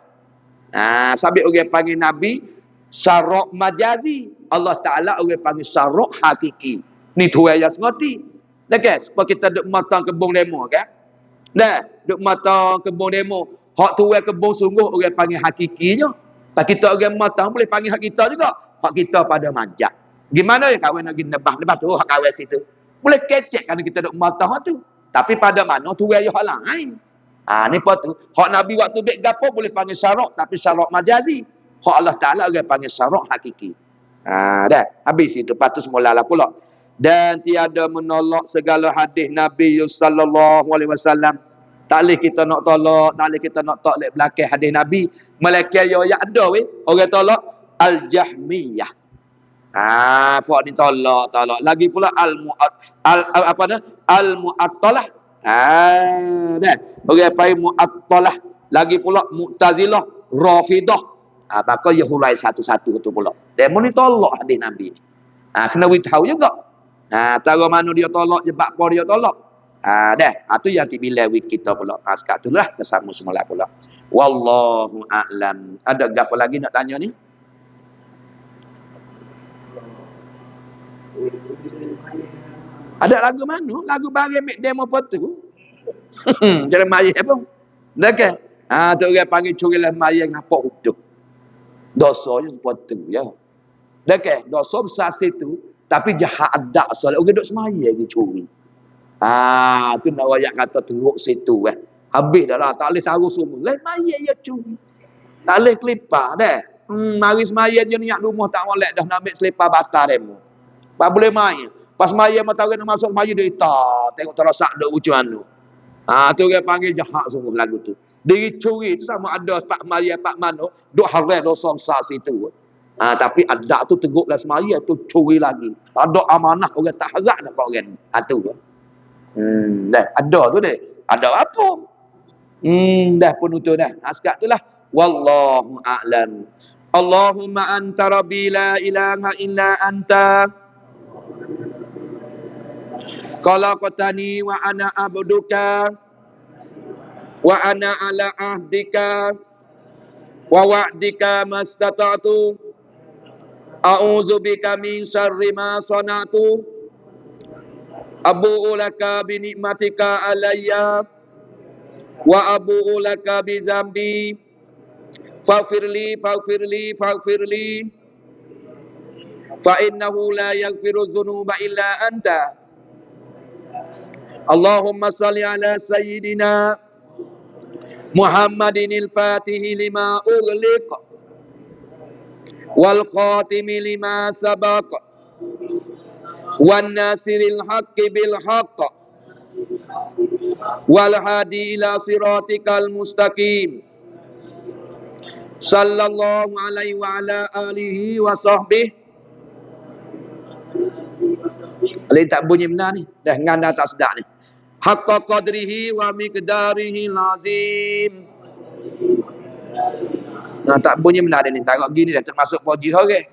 Sabit orang panggil Nabi syarak majazi. Allah Ta'ala orang panggil syarak hakiki. Ni tu yang sengerti. Dah kan? Sebab kita duduk matang kebun demo kan? Dah, duduk matang kebun demo. Hak tu yang kebun sungguh orang panggil hakikinya. Tak kita orang matang boleh panggil hak kita juga. Hak kita pada majak. Gimana ya kawan nak pergi nebah tu hak kawan situ. Boleh kecek kerana kita duduk matang hak tu. Tapi pada mana tu yang hak lain. Ni apa tu? Hak Nabi waktu baik gapo boleh panggil syarak tapi syarak majazi. Hak Allah Ta'ala orang panggil syarak hakiki. Dah. Habis itu patut mulalah pula. Dan tiada menolak segala hadis Nabi sallallahu alaihi wasallam. Tak boleh kita nak tolak, tak boleh kita nak taklid belakang hadis Nabi. Malaikat yang ada weh, orang tolak Al-Jahmiyah. Fak ni tolak. Lagi pula Al-Mu'attalah. Dah. Orang panggil Mu'attalah. Lagi pula Mu'tazilah, Rafidah. Maka dia hurai satu-satu tu pula. Demo ni tolak hadis Nabi ni. Kena tahu juga. Tahu mana dia tolak, jebak apa dia tolak. Dah. Tu yang bila wik kita pula. Sekat tu lah. Bersama semula pula. Wallahu a'lam. Ada apa lagi nak tanya ni? Ada lagu mana? Lagu bagi mik demo potu. Jadi mayat pun. Dah kan? Tu orang panggil curilah mayat nampak hudup. Dosanya seperti tu. Ya. Dah kan? Dosa besar situ. Tapi jahat adak soal. Orang duduk semaya lagi curi. Tu nak rakyat kata teruk situ. Habis dah lah. Tak boleh taruh semua. Lain mayat ya curi. Tak boleh kelipar dah. Mari semaya je niat rumah tak molek dah nak ambil selipar batal demo. Tak boleh main. Pas maya matahari nak masuk maya dia itar. Tengok terasak duk ucuan tu. Tu orang panggil jahat sungguh lagu tu. Diri curi tu sama ada pak maya pak mano duk haram dosa besar situ. Tapi adak tu teguklah semaya tu curi lagi. Ada amanah orang tak harap nak kau orang. Tu. Dah ada tu deh. Ada apa? Dah penutup dah. Sekat tu lah. Wallahu a'lam. Allahumma anta rabbi la ilaha illa anta. Khalaqtani wa ana abduka wa ana ala ahdika wa wa'dika mastata'tu a'udzu bika min syarri ma sana'tu abu'u laka bi ni'matika alayya wa abu'u laka bi zambi faghfirli fa innahu la yaghfiru dzunuba illa anta. Allahumma salli ala sayyidina Muhammadinil Fatihi lima ughliq wal khatimi lima sabaq wan nasiril haqqi bil haqq wal hadi ila siratikal mustaqim sallallahu alaihi wa ala alihi wa sahbihi. Alih tak bunyi benar ni. Dah nganda tak sedap ni. Haqqa qadrihi wa miqdarihi lazim. Tak bunyi benar dia ni. Taruh gini dah termasuk poji orang.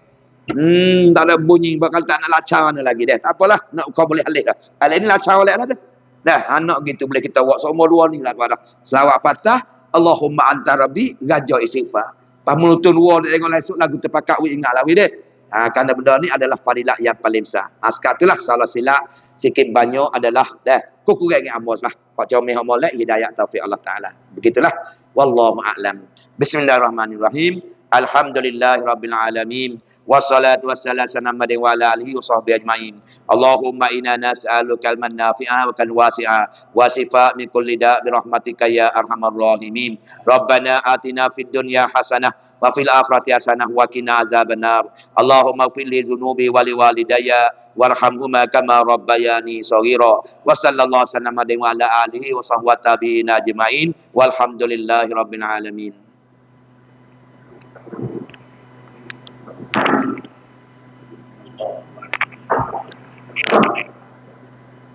Tak ada bunyi. Bakal tak nak lacau mana lagi dah. Tak apalah. Nak kau boleh alih dah. Alih ni lacau alih dah. Dah anak gitu boleh kita buat semua dua ni lah pada. Selawat patah. Allahumma anta rabbi. Gajah istighfar. Pas menutun dua dia tengok lesuk lagu terpakat we ingat lah we deh. Kerana benda ni adalah fadilah yang paling besar. Sekarang itulah salah silap sikit banyak adalah dah kurang amas lah. Pak comel molek hidayah taufik Allah Taala. Begitulah wallahu a'lam. Bismillahirrahmanirrahim. Alhamdulillahirabbil alamin. Wassalatu wassalamu ala Muhammadin wa ala alihi washabbihi ajmain. Allahumma inna nas'aluka al-man nafi'a wa kan wasi'a wa shifa' min kulli da' bi rahmatika ya arhamar rahimin. Rabbana atina fid dunya hasanah wa fil akhirati hasanah wa qina azabannar. Allahumma ighfir li dzunubi wa li walidayya warhamhuma kama rabbayani shaghira. Wa sallallahu sallam wa ala alihi wa sahbihi tabi'in ajma'in. Walhamdulillahi rabbil alamin.